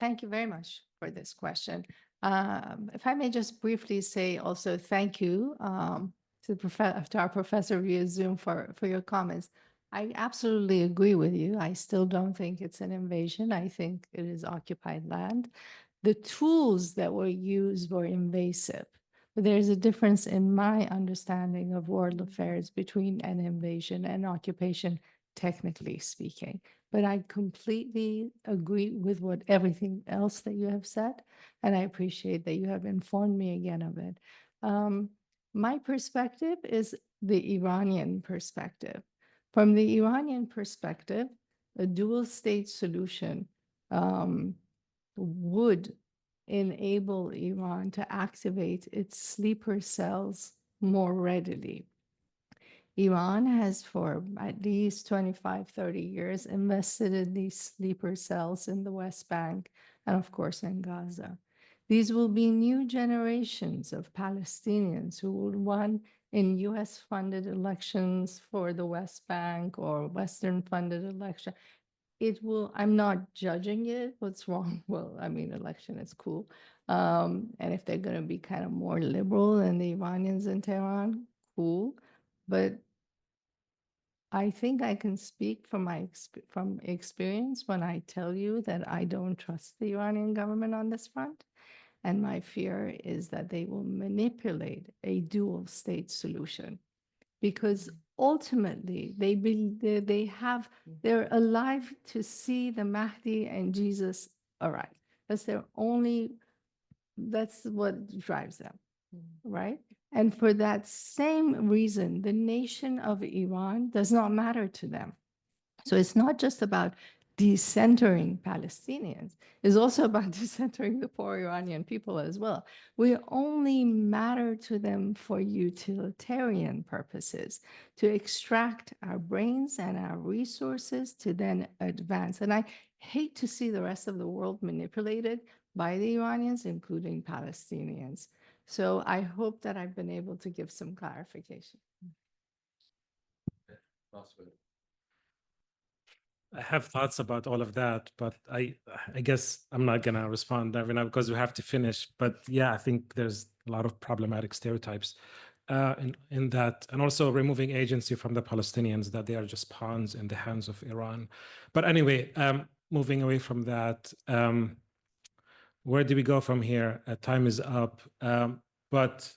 Thank you very much for this question. If I may just briefly say also thank you to our professor via Zoom for your comments. I absolutely agree with you. I still don't think it's an invasion. I think it is occupied land. The tools that were used were invasive. But there's a difference in my understanding of world affairs between an invasion and occupation, technically speaking. But I completely agree with everything else that you have said, and I appreciate that you have informed me again of it. My perspective is the Iranian perspective. From the Iranian perspective, a dual state solution would enable Iran to activate its sleeper cells more readily. Iran has for at least 25, 30 years invested in these sleeper cells in the West Bank and of course in Gaza. These will be new generations of Palestinians who will run in US funded elections for the West Bank or Western funded election. It will, I'm not judging it, what's wrong? Well, I mean, election is cool. And if they're gonna be kind of more liberal than the Iranians in Tehran, cool. But I think I can speak from from experience when I tell you that I don't trust the Iranian government on this front. And my fear is that they will manipulate a dual state solution, because ultimately they're alive to see the Mahdi and Jesus arrive. That's what drives them, right? And for that same reason, the nation of Iran does not matter to them. So it's not just about decentering Palestinians, it's also about decentering the poor Iranian people as well. We only matter to them for utilitarian purposes, to extract our brains and our resources to then advance. And I hate to see the rest of the world manipulated by the Iranians, including Palestinians. So I hope that I've been able to give some clarification. Last word. I have thoughts about all of that, but I guess I'm not gonna respond right now because we have to finish. But yeah, I think there's a lot of problematic stereotypes in that, and also removing agency from the Palestinians, that they are just pawns in the hands of Iran. But anyway, moving away from that, where do we go from here? Time is up. But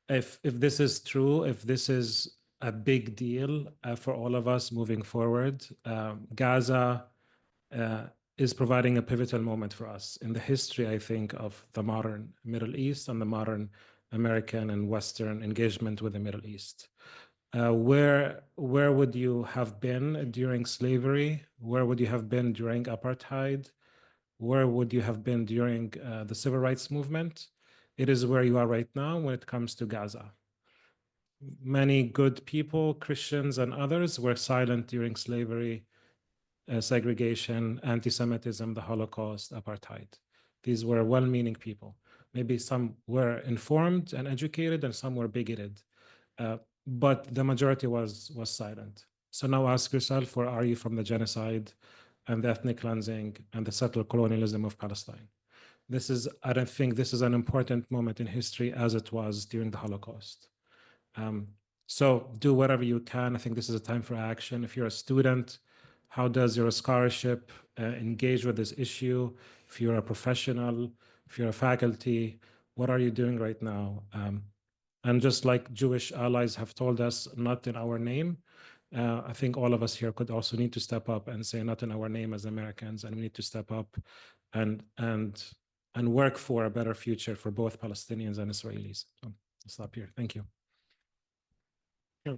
if this is true, if this is a big deal for all of us moving forward, Gaza is providing a pivotal moment for us in the history, I think, of the modern Middle East and the modern American and Western engagement with the Middle East. Where would you have been during slavery? Where would you have been during apartheid? Where would you have been during the civil rights movement? It is where you are right now when it comes to Gaza. Many good people, Christians and others, were silent during slavery, segregation, anti-Semitism, the Holocaust, apartheid. These were well-meaning people. Maybe some were informed and educated and some were bigoted, but the majority was silent. So now ask yourself, where are you from the genocide and the ethnic cleansing and the settled colonialism of Palestine? I don't think this is an important moment in history as it was during the Holocaust. So do whatever you can. I think this is a time for action. If you're a student, how does your scholarship engage with this issue? If you're a professional, if you're a faculty, what are you doing right now? And just like Jewish allies have told us, not in our name, I think all of us here could also need to step up and say, not in our name as Americans, and we need to step up and work for a better future for both Palestinians and Israelis. So I'll stop here. Thank you. Sure.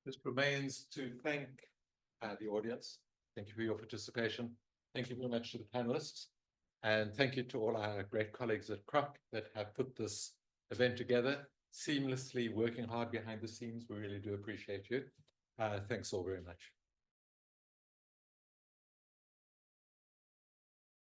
This remains to thank the audience. Thank you for your participation. Thank you very much to the panelists. And thank you to all our great colleagues at Kroc that have put this event together, seamlessly working hard behind the scenes. We really do appreciate you. Thanks all very much.